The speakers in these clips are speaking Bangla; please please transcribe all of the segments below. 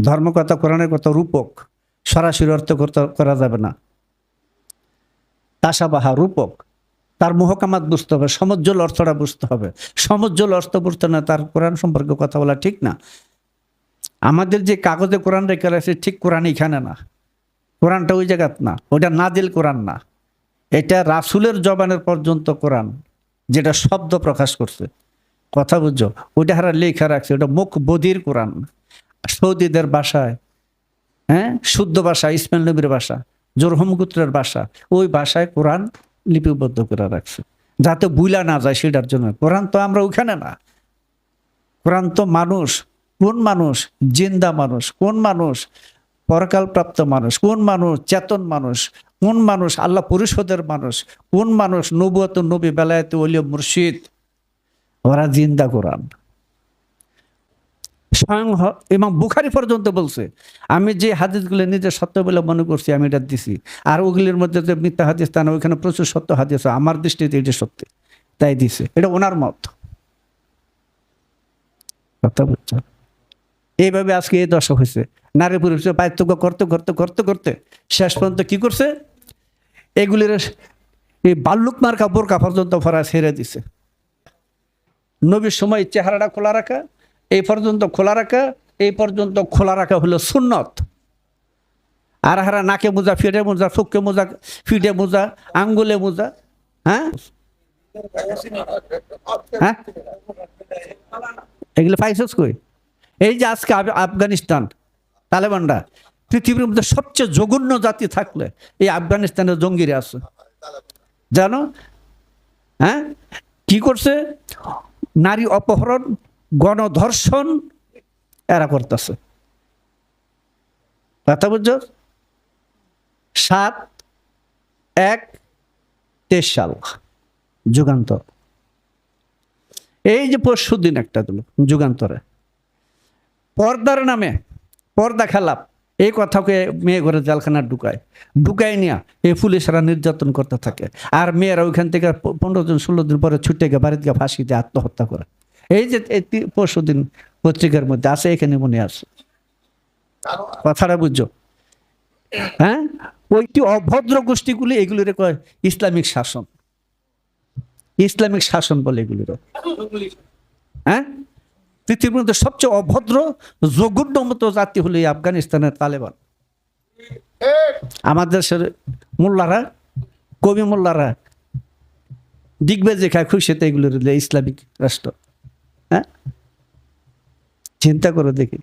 ধর্মকথা কোরআনের কথা রূপক, সরাসরি অর্থ করা যাবে না। তাসাবাহা রূপক, তার মোহকামাত বুঝতে হবে, সমজ্জ্বল অর্থটা বুঝতে হবে। সমজ্জ্বল অর্থ বুঝতে না তার কোরআন সম্পর্কে কথা বলা ঠিক না। আমাদের যে কাগজে কোরআন রেখে আছে ঠিক কোরআন এখানে না, কোরআনটা ওই জায়গাত না, ওটা নাজিল কোরআন না, এটা রাসূলের জবানের পর্যন্ত কোরআন, যেটা শব্দ প্রকাশ করছে। কথা বুঝছো? ওইটা হারা লেখা রাখছে, ওটা মুখ বধির কোরআন। সৌদিদের ভাষায়, হ্যাঁ, শুদ্ধ ভাষা, ইসমাইল নবীর ভাষা, জোরহম গোত্রের ভাষা, ওই ভাষায় কোরআন লিপিবদ্ধ করে রাখছে, যাতে বুইলা না যায় সেটার জন্য। কোরআন তো আমরা ওখানে না, কোরআন তো মানুষ। কোন মানুষ? জিন্দা মানুষ। কোন মানুষ? পরকালপ্রাপ্ত মানুষ। কোন মানুষ? চেতন মানুষ। কোন মানুষ? আল্লাহ পরিষদের মানুষ। কোন মানুষ? নবুয়ত, নবী, বেলায়েত, ওলি, মুর্শিদ, ওরা জিন্দা কোরআন। স্বয়ং ইমাম বুখারী পর্যন্ত বলছে, আমি যে হাদিসগুলো নিজে সত্য বলে মনে করছি আমি এটা দিছি, আর ওগুলির মধ্যে যে মিথ্যা হাদিস তা না, ওইখানে প্রচুর সত্য হাদিস, আমার দৃষ্টিতে এটা সত্যি, তাই দিছে। এটা ওনার মত। কথা বুঝছো? এইভাবে আজকে এই দশা হয়েছে। নারী পুরুষের পার্থক্য করতে করতে করতে করতে শেষ পর্যন্ত কি করছে, এগুলির এই বাল্লুক মার্কা বোরকা পর্যন্ত ফরা ছেড়ে দিছে। নবীর সময় চেহারাটা খোলা রাখা, এই পর্যন্ত খোলা রাখা, এই পর্যন্ত খোলা রাখা হলো সুন্নত। আর হারা নাকে মোজা, ফিটে মোজা, চোখে মোজা, ফিটে মোজা, আঙ্গুলে মোজা, হ্যাঁ হ্যাঁ, এগুলো পাইছস কই? এই যে আজকে আফগানিস্তান তালেবানরা পৃথিবীর মধ্যে সবচেয়ে জঘন্য জাতি থাকলে এই আফগানিস্তানের জঙ্গিরা আছে, জানো? হ্যাঁ, কি করছে? নারী অপহরণ, গণধর্ষণ এরা করতেছে। কথা বুঝছ? 7/1/23 সাল যুগান্তর। এই যে পরশুদিন একটা দিল যুগান্তরে, পর্দার নামে, পর্দা খেলাপ, এই কথাকে মেয়ে ঘরে জেলখানা ঢুকায় নিয়ে এই পুলিশরা নির্যাতন করতে থাকে। আর মেয়েরা ওইখান থেকে 15 দিন 16 দিন পরে ছুটে গিয়ে বাড়িতে গিয়ে ফাঁসি দিয়ে আত্মহত্যা করে। এই যে পরশুদিন পত্রিকার মধ্যে আছে, এখানে মনে আছে। কথাটা বুঝছো? হ্যাঁ, ওইটি অভদ্র গোষ্ঠীগুলি এগুলির কয় ইসলামিক শাসন। ইসলামিক শাসন বলে এগুলির। হ্যাঁ, পৃথিবীর মধ্যে সবচেয়ে অভদ্র জঘন্যমত জাতি হলো এই আফগানিস্তানের তালেবান। আমাদের দেশের মোল্লারা, কবি মোল্লারা দিগ্বেজে খায় খুশিতে এগুলোর ইসলামিক রাষ্ট্র। হ্যাঁ, চিন্তা করে দেখি।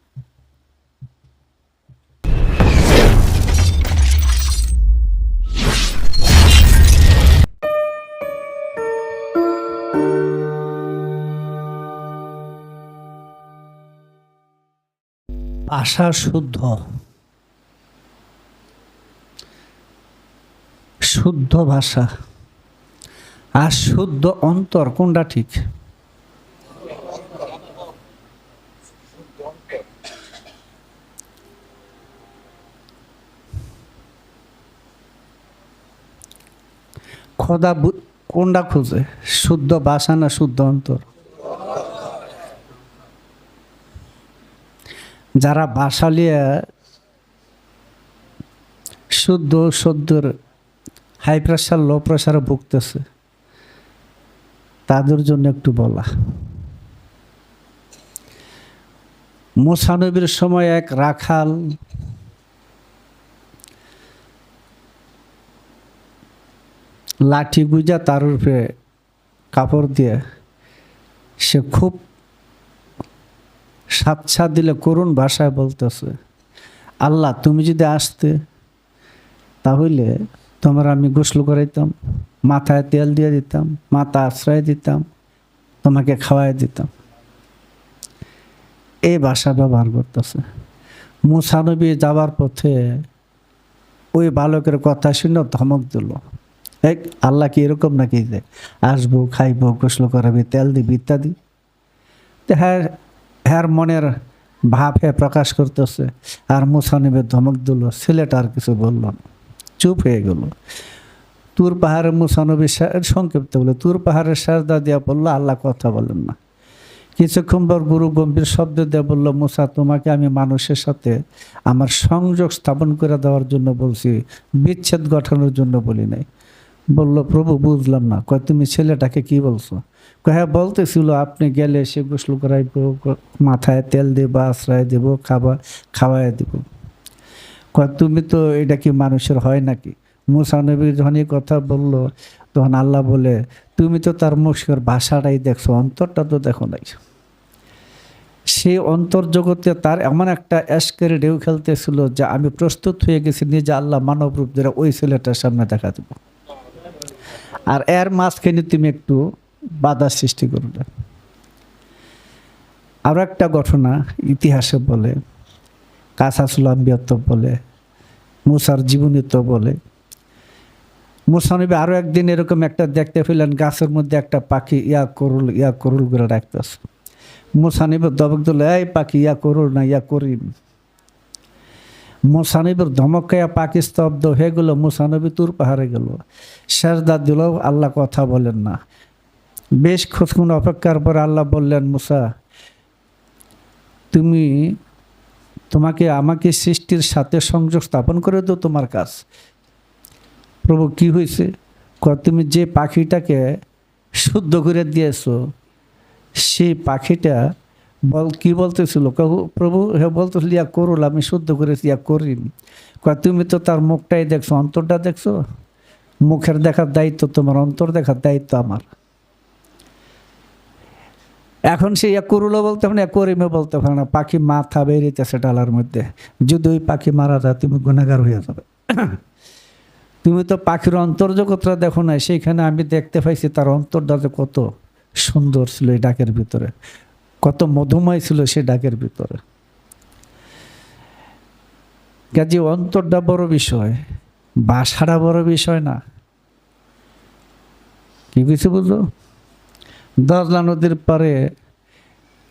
ভাষা শুদ্ধ, শুদ্ধ ভাষা আর শুদ্ধ অন্তর, কোনটা ঠিক? খোদা কোনটা খুঁজে, শুদ্ধ ভাষা না শুদ্ধ অন্তর? যারা ভাষা নিয়ে শুদ্ধ সদ্যর হাই প্রেশার লো প্রেশারে ভুগতেছে, তাদের জন্য একটু বলা। মুসা নবীর সময় এক রাখাল লাঠি গুজা তার উপরে কাপড় দিয়ে সে খুব সাচ্ছা দিলে করুণ ভাষায় বলতেছে, আল্লাহ তুমি যদি আসতে তাহলে তোমার আমি গোসল করাইতাম, মাথায় তেল দিয়ে দিতাম, মাথা আশ্রয় দিতাম, তোমাকে খাওয়াই দিতাম। এই ভাষা ব্যবহার করতেছে। মুসা নবী যাবার পথে ওই বালকের কথা শুনে ধমক দিল, এক আল্লাহ কি এরকম নাকি যে আসবো, খাইবো, গোসল করাবি, তেল দিবি ইত্যাদি। হ্যাঁ, হ্যার মনের ভাব প্রকাশ করতেছে। আর মুসা নবী ধমক দিল, ছেলেটা আর কিছু বলল না, চুপ হয়ে গেল। তুর পাহাড়ে মুসা নবী সংক্ষিপ্ত বলে তুর পাহাড়ের সাজদা দিয়া বললো, আল্লাহ কথা বলেন না। কিছুক্ষণ পর গুরু গম্ভীর শব্দ দিয়ে বলল, মুসা, তোমাকে আমি মানুষের সাথে আমার সংযোগ স্থাপন করে দেওয়ার জন্য বলছি, বিচ্ছেদ ঘটানোর জন্য বলি নাই। বলল, প্রভু বুঝলাম না। কয়, তুমি ছেলেটাকে কি বলছো? কয়, হ্যাঁ বলতেছিল আপনি গেলে সে গোসল করাইব, মাথায় তেল দেবো, আশ্রয় দেবো, খাওয়াই দেব। কয়, তুমি তো এটা কি মানুষের হয় নাকি? মুসা নবী যখন এই কথা বললো, তখন আল্লাহ বলে, তুমি তো তার মুখের ভাষাটাই দেখছো, অন্তরটা তো দেখো নাই। সেই অন্তর জগতে তার এমন একটা এশকের ঢেউ খেলতেছিল যে আমি প্রস্তুত হয়ে গেছি নিজে আল্লাহ মানব রূপ ধরে ওই ছেলেটার সামনে দেখা দেব। আর এর মাঝখানে তুমি একটু বাধা সৃষ্টি করবে। আরো একটা ঘটনা ইতিহাসে বলে, কাসাসুল আম্বিয়াত বলে, মুসার জীবনী তো বলে। মুসা নবী আরো একদিন এরকম একটা দেখতে পেলেন, গাছের মধ্যে একটা পাখি ইয়া করুল করে ডাকতেছে। মুসা নবী দবক দিল, এই পাখি ইয়া করুল না ইয়া করিম। মুসা নবীর ধমক খাইয়া পাখি স্তব্ধ হয়ে গেল। মুসা নবী তুর পাহাড়ে গেল, সেজদা দিল, আল্লাহ কথা বলেন না। বেশ কিছুক্ষণ অপেক্ষার পর আল্লাহ বললেন, মুসা, তোমাকে আমাকে সৃষ্টির সাথে সংযোগ স্থাপন করে দাও তোমার কাজ। প্রভু কি হয়েছে? তুমি যে পাখিটাকে শুদ্ধ করে দিয়েছো, সেই পাখিটা কি বলতেছিল? প্রভু হে বলতেছিল, ইয়া করুল, আমি শুদ্ধ করেছি, ইয়া করিম। তুমি তো তার মুখটাই দেখছো, অন্তরটা দেখছো? মুখের দেখার দায়িত্ব তোমার, অন্তর দেখার দায়িত্ব আমার। এখন সে ইয়া করুলও বলতে পারে না, করিমও বলতে পারে না। পাখি মাথা বেরিয়েছে ডালার মধ্যে। যদি ওই পাখি মারা যায় তুমি গুনাহগার হয়ে যাবে। তুমি তো পাখির অন্তর্জগতটা দেখো না, সেইখানে আমি দেখতে পাইছি তার অন্তরটা যে কত সুন্দর ছিল, এই ডাকের ভিতরে কত মধুময় ছিল সে ডাকের ভিতরে। কাজে অন্তরটা বড় বিষয়, ভাষাটা বড় বিষয় না। কি কিছু বুঝলো? দজলা নদীর পারে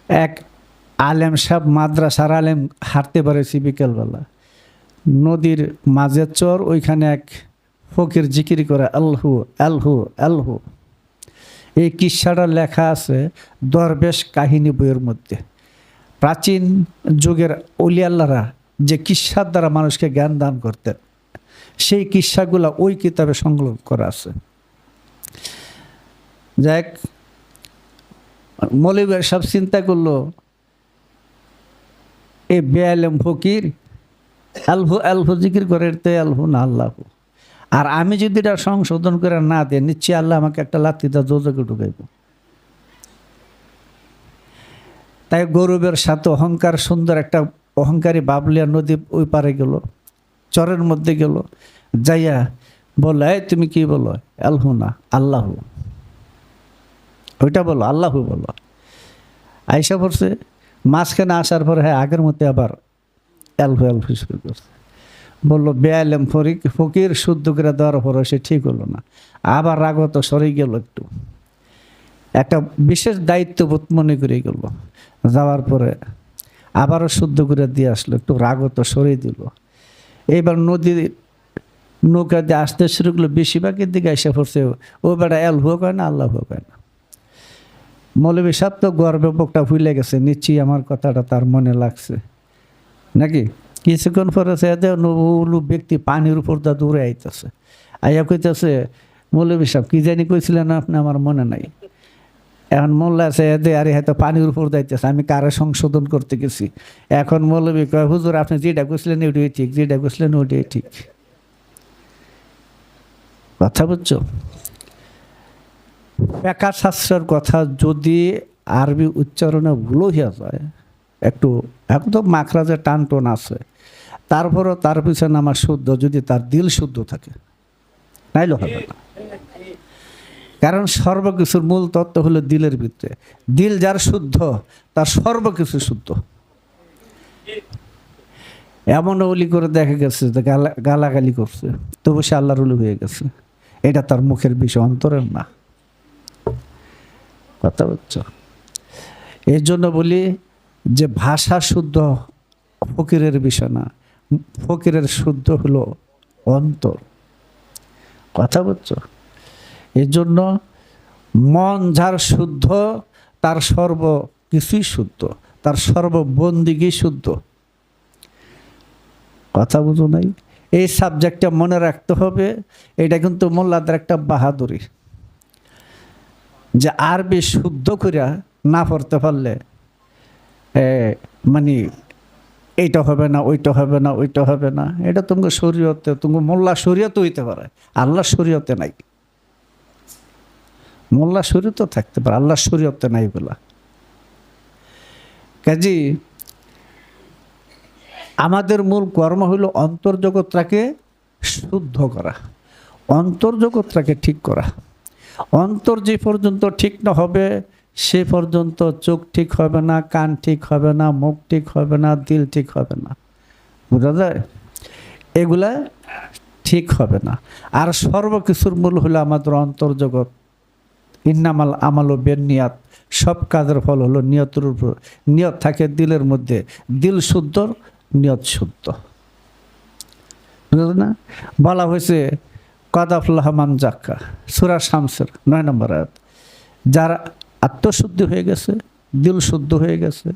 এক আলেম সাহেব, মাদ্রাসার আলেম, হাঁটতে পারেছি বিকেলবেলা। নদীর মাঝের চর, ওইখানে এক ফকির জিকির করে আল্লাহু আল্লাহু আল্লাহু। এই কিস্সাটা লেখা আছে দরবেশ কাহিনী বইয়ের মধ্যে। প্রাচীন যুগের অলি আল্লাহরা যে কিস্সার দ্বারা মানুষকে জ্ঞান দান করতেন, সেই কিস্সাগুলো ওই কিতাবে সংকলন করা আছে। যাক, মৌলভী সব চিন্তা করলো, এই বেআলেম ফকির আলহু আলহু জিকির করে, আলহু না আল্লাহু। আর আমি যদি এটা সংশোধন করে না দিই, নিশ্চয়ই আল্লাহ আমাকে একটা লাথিটা দোজকে ঢুকাইব। তাই গৌরবের সাথে অহংকার, সুন্দর একটা অহংকারী বাবলিয়া নদী ওই পারে গেল, চরের মধ্যে গেল, যাইয়া বললো, এই তুমি কি বলো? আলহু না আল্লাহু। ওইটা বলো, আল্লাহু বলো। আইসা পড়ছে, মাঝখানে আসার পরে হ্যাঁ আগের মধ্যে আবার আলহু আলহু শুরু করছে। বললো, বেআলেম ফকির শুদ্ধ করে দেওয়ার পরে সে ঠিক হলো না, আবার রাগত সরে গেল, একটু একটা বিশেষ দায়িত্ববোধ মনে করে গেল। যাওয়ার পরে আবারও শুদ্ধ করে দিয়ে আসলো, একটু রাগত সরিয়ে দিল। এইবার নদীর নৌকা দিয়ে আসতে শুরু করলো, বেশিরভাগের দিকে এসে পড়ছে। ও বেটা আলহু কয় না আল্লাহু কয় না। মৌলভী সাহেব তো গর্বে বুকটা ভুলে গেছে, নিশ্চয়ই আমার কথাটা তার মনে লাগছে নাকি। কিছুক্ষণ পরে ব্যক্তি পানির উপর দা দৌড়ে আইতেছে, আইয়া কইতেছে, মৌলভী সাহেব কি জানি কইছিলেন আপনি, আমার মনে নাই। এখন মোল্লা আছে এদে, আরে হয়তো পানির উপর যাইতেছে, আমি কারে সংশোধন করতে গেছি। এখন মৌলভী কয়, হুজুর আপনি যেটা কইছিলেন ওইটাই ঠিক, যেটা কইছিলেন ওইটাই ঠিক। কথা বুঝছো? পেকা শাস্ত্রের কথা যদি আরবি উচ্চারণে ভুল হইয়া যায়, একটু একদম মাখরাজের টান টোন আছে, তারপরও তার পিছনে আমার শুদ্ধ, যদি তার দিল শুদ্ধ থাকে, নাইলে হবে না। কারণ সর্বকিছুর মূল তত্ত্ব হলো দিলের ভিতরে। দিল যার শুদ্ধ, তার সর্বকিছু শুদ্ধ। এমন ওলি করে দেখা গেছে যে গালাগালি করছে, তবু সে আল্লাহর ওলি হয়ে গেছে। এটা তার মুখের বিষয়, অন্তরের না। কথা বুঝছো? এই জন্য বলি যে ভাষা শুদ্ধ ফকিরের বিষয় না, ফকিরের শুদ্ধ হলো অন্তর। কথা বুঝছো? এই জন্য মন যার শুদ্ধ, তার কিছুই শুদ্ধ, তার সর্ববন্দিগি শুদ্ধ। কথা বুঝো নাই? এই সাবজেক্টটা মনে রাখতে হবে। এটা কিন্তু মোল্লাদের একটা বাহাদুরি, যে আরবি শুদ্ধ করিয়া না পড়তে পারলে মানে এইটা হবে না, ওইটা হবে না, ওইটা হবে না। এটা তুমি শরীয়তে, তুমি মোল্লা শরীয়তে হইতে পারে, আল্লাহ শরীয়তে নাই। মোল্লা শরীয়তে থাকতে পারে, আল্লাহ শরীয়তে নাই বলা। কাজী আমাদের মূল কর্ম হলো অন্তর্জগৎটাকে শুদ্ধ করা, অন্তর্জগৎটাকে ঠিক করা। অন্তর যে পর্যন্ত ঠিক না হবে সে পর্যন্ত চোখ ঠিক হবে না, কান ঠিক হবে না, মুখ ঠিক হবে না, দিল ঠিক হবে না। বোঝা যায়? এগুলা ঠিক হবে না। আর সর্বকিছুর মূল হলো আমাদের অন্তর্জগৎ। ইন্নামাল আমালু বিন্নিয়াত, সব কাজের ফল হলো নিয়তের উপর। নিয়ত থাকে দিলের মধ্যে, দিল শুদ্ধ, নিয়ত শুদ্ধ। বুঝলেন না? বলা হয়েছে কদ আফলাহা মান যাক্কা, সূরা শামসের 9 নম্বর আয়াত। যার আত্মশুদ্ধি হয়ে গেছে, দিল শুদ্ধ হয়ে গেছে,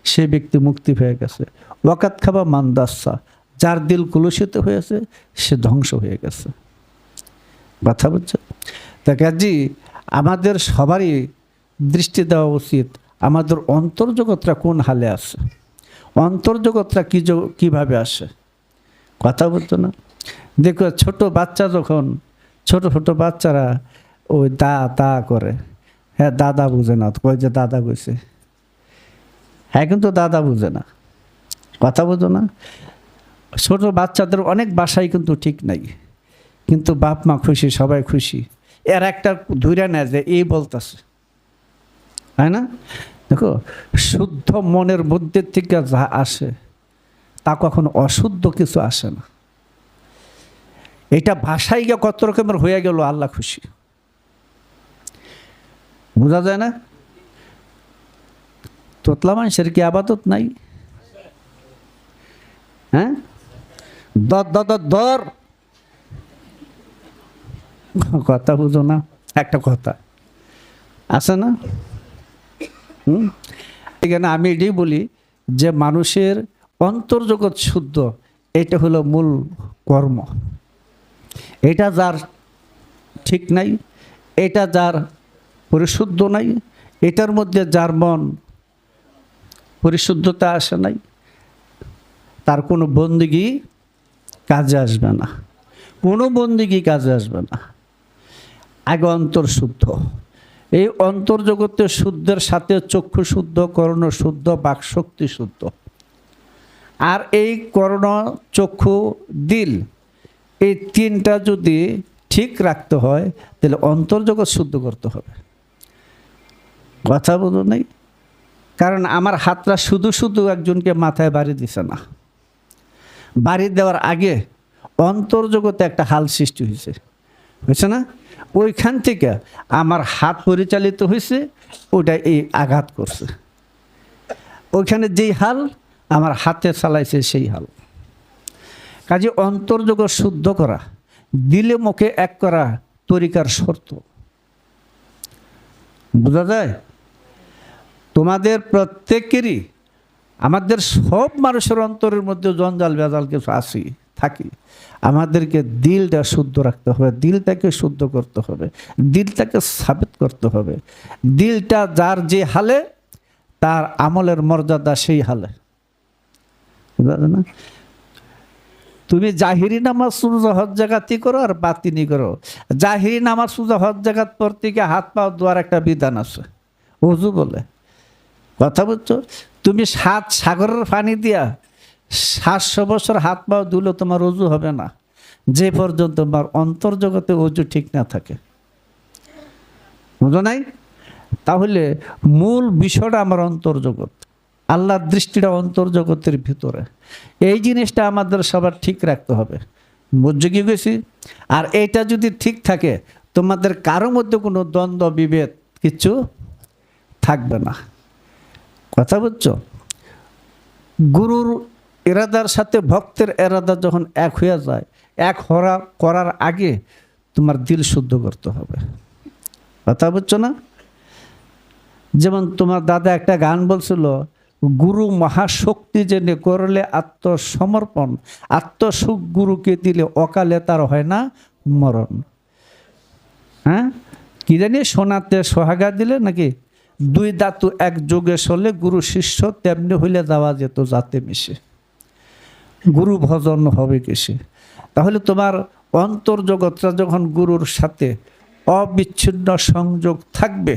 সে ব্যক্তি মুক্তি পেয়ে গেছে। ওয়াকাত খাবা মান দাস্সা, যার দিল কলুষিত হয়েছে সে ধ্বংস হয়ে গেছে। কথা বুঝছে? তা কাজী আমাদের সবারই দৃষ্টি দেওয়া উচিত আমাদের অন্তর্জগৎটা কোন হালে আছে, অন্তর্জগৎটা কীভাবে আসে। কথা বলতো না? দেখো ছোট বাচ্চা, যখন ছোট ছোট বাচ্চারা ওই দা করে, হ্যাঁ দাদা বুঝে না, কই যে দাদা কইছে, হ্যাঁ কিন্তু দাদা বুঝে না। কথা বুঝো না? ছোট বাচ্চাদের অনেক বাসাই কিন্তু ঠিক নাই, কিন্তু বাপ মা খুশি, সবাই খুশি। এর একটা ধৈর্য নেয় যে এই বলতেছে, তাই না? দেখো শুদ্ধ মনের মধ্যে থেকে যা আসে তা কখনো অশুদ্ধ কিছু আসে না। এটা ভাষায় গিয়ে কত রকমের হয়ে গেল, আল্লাহ খুশি। বোঝা যায় না? তোতলা মানুষের কি আবাদত নাই? হ্যাঁ, দর কথা বুঝো না? একটা কথা আছে না? এখানে আমি এটাই বলি যে মানুষের অন্তর্জগৎ শুদ্ধ, এটা হলো মূল কর্ম। এটা যার ঠিক নাই, এটা যার পরিশুদ্ধ নাই, এটার মধ্যে যার মন পরিশুদ্ধতা আসে নাই, তার কোনো বন্দিগি কাজে আসবে না, কোনো বন্দিগি কাজে আসবে না। আগে অন্তর শুদ্ধ। এই অন্তর্জগতে শুদ্ধের সাথে চক্ষু শুদ্ধ, কর্ণ শুদ্ধ, বাকশক্তি শুদ্ধ। আর এই কর্ণ, চক্ষু, দিল, এই তিনটা যদি ঠিক রাখতে হয় তাহলে অন্তর্জগৎ শুদ্ধ করতে হবে। কথা বলো নাই? কারণ আমার হাতটা শুধু শুধু একজনকে মাথায় বাড়ি দিছে না, বাড়ি দেওয়ার আগে অন্তর্জগতে একটা হাল সৃষ্টি হয়েছে, বুঝছে না? ওইখান থেকে আমার হাত পরিচালিত হয়েছে, ওটা এই আঘাত করছে। ওইখানে যেই হাল আমার হাতে চালাইছে সেই হাল। কাজে অন্তর্জগৎ শুদ্ধ করা, দিলে মুখে এক করা তরিকার শর্ত। বোঝা যায়? তোমাদের প্রত্যেকেরই, আমাদের সব মানুষের অন্তরের মধ্যে জঞ্জাল বেজাল কিছু আসি থাকি। আমাদেরকে দিলটা শুদ্ধ রাখতে হবে, দিলটাকে শুদ্ধ করতে হবে, দিলটাকে সাবিত করতে হবে। দিলটা যার যে হালে, তার আমলের মর্যাদা সেই হালে। না, তুমি জাহিরি নামাজ সুজা হজ জাগাতি করো আর বাতিনি করো। জাহিরি নামাজ সুজা হজ জাগাত পড়তে গিয়ে হাত পা ধোয়ার একটা বিধান আছে, ওযু বলে। কথা বুঝছো? তুমি 7 সাগরের পানি দিয়া 700 বছর হাত পা ধুলে তোমার ওযু হবে না, যে পর্যন্ত তোমার অন্তর্জগতে ওযু ঠিক না থাকে। বুঝো নাই? তাহলে মূল বিষয়টা আমার অন্তর্জগৎ, আল্লাহর দৃষ্টিটা অন্তর্জগতের ভিতরে। এই জিনিসটা আমাদের সবার ঠিক রাখতে হবে। বুঝছো কি গেছি? আর এইটা যদি ঠিক থাকে, তোমাদের কারোর মধ্যে কোনো দ্বন্দ্ব বিভেদ কিছু থাকবে না। কথা বুঝছো? গুরুর এরাদার সাথে ভক্তের এরাদা যখন এক হয়ে যায়, এক করার আগে তোমার দিল শুদ্ধ করতে হবে। কথা বুঝছো না? যেমন তোমার দাদা একটা গান বলছিল, গুরু মহাশক্তি জেনে করলে আত্মসমর্পণ, আত্মসুখ গুরুকে দিলে অকালে তার হয় না মরণ। হ্যাঁ, কি জানি সোনাতে সোহাগা দিলে নাকি, দুই ধাতু এক যোগে সলে গুরু শিষ্য তেমনি হইলে যাওয়া যেত যাতে মিশে, গুরু ভজন হবে কিসে। তাহলে তোমার অন্তর্জগৎটা যখন গুরুর সাথে অবিচ্ছিন্ন সংযোগ থাকবে,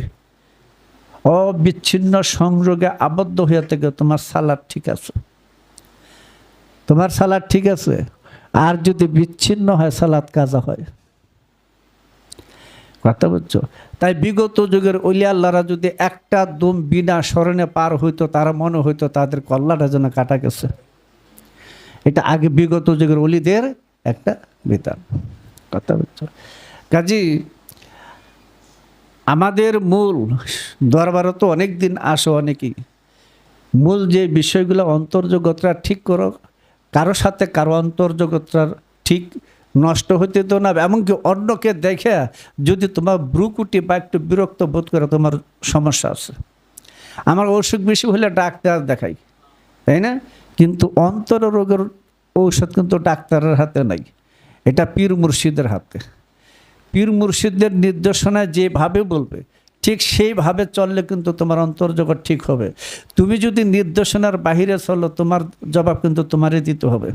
অবিচ্ছিন্ন সংযোগে আবদ্ধ হয়ে থেকে তোমার সালাদ ঠিক আছে, তোমার সালাদ ঠিক আছে। আর যদি বিচ্ছিন্ন হয় সালাদ কাজা হয়, কথা বুঝছো? তাই বিগত যুগের ওলি আল্লাহরা যদি একটা দুম বিনা স্মরণে পার হইতো, তারা মনে হইতো তাদের কল্লাটা যেন কাটা গেছে। এটা আগে বিগত যুগের ওলিদের একটা বিধান, কথা বুঝছো? কাজী আমাদের মূল দরবারে তো অনেক দিন আসো অনেকেই, মূল যে বিষয়গুলো অন্তর্জগতটা ঠিক করো, কারো সাথে কারো অন্তর্জগতটার ঠিক নষ্ট হতে তো না। এমনকি অন্যকে দেখে যদি তোমার ব্রুকুটি বা একটু বিরক্ত বোধ করে, তোমার সমস্যা আছে। আমার অসুখ বেশি হলে ডাক্তার দেখাই, তাই না? কিন্তু অন্তর রোগের ঔষধ কিন্তু ডাক্তারের হাতে নাই, এটা পীর মুর্শিদের হাতে। পীর মুর্শিদের নির্দেশনায় যেভাবে বলবে ঠিক সেইভাবে চললে কিন্তু তোমার অন্তর্জগৎ ঠিক হবে। তুমি যদি নির্দেশনার বাহিরে চলো, তোমার জবাব কিন্তু তোমারই দিতে হবে।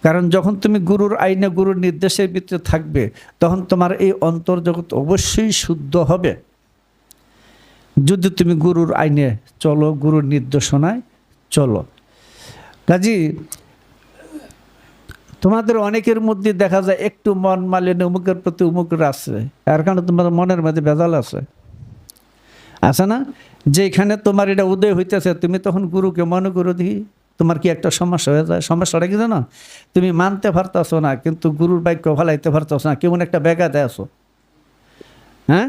কারণ যখন তুমি গুরুর আইনে গুরুর নির্দেশের ভিতরে থাকবে, তখন তোমার এই অন্তর্জগৎ অবশ্যই শুদ্ধ হবে। যদি তুমি গুরুর আইনে চলো, গুরুর নির্দেশনায় চলো। কাজী তোমাদের অনেকের মধ্যে দেখা যায় একটু মন মালিন্য অমুকের প্রতি অমুকের আছে, এর কারণে তোমার মনের মধ্যে ভেজাল আছে না? যেখানে তোমার এটা উদয় হইতেছে, তুমি তখন গুরুকে মনে করো, দেখি তোমার কি একটা সমস্যা হয়ে যায়। সমস্যাটা কি জানো? তুমি মানতে পারতেছো না, কিন্তু গুরুর বাক্য ভালাইতে পারতেছো না, কেমন একটা ব্যাঘাতে আছো। হ্যাঁ,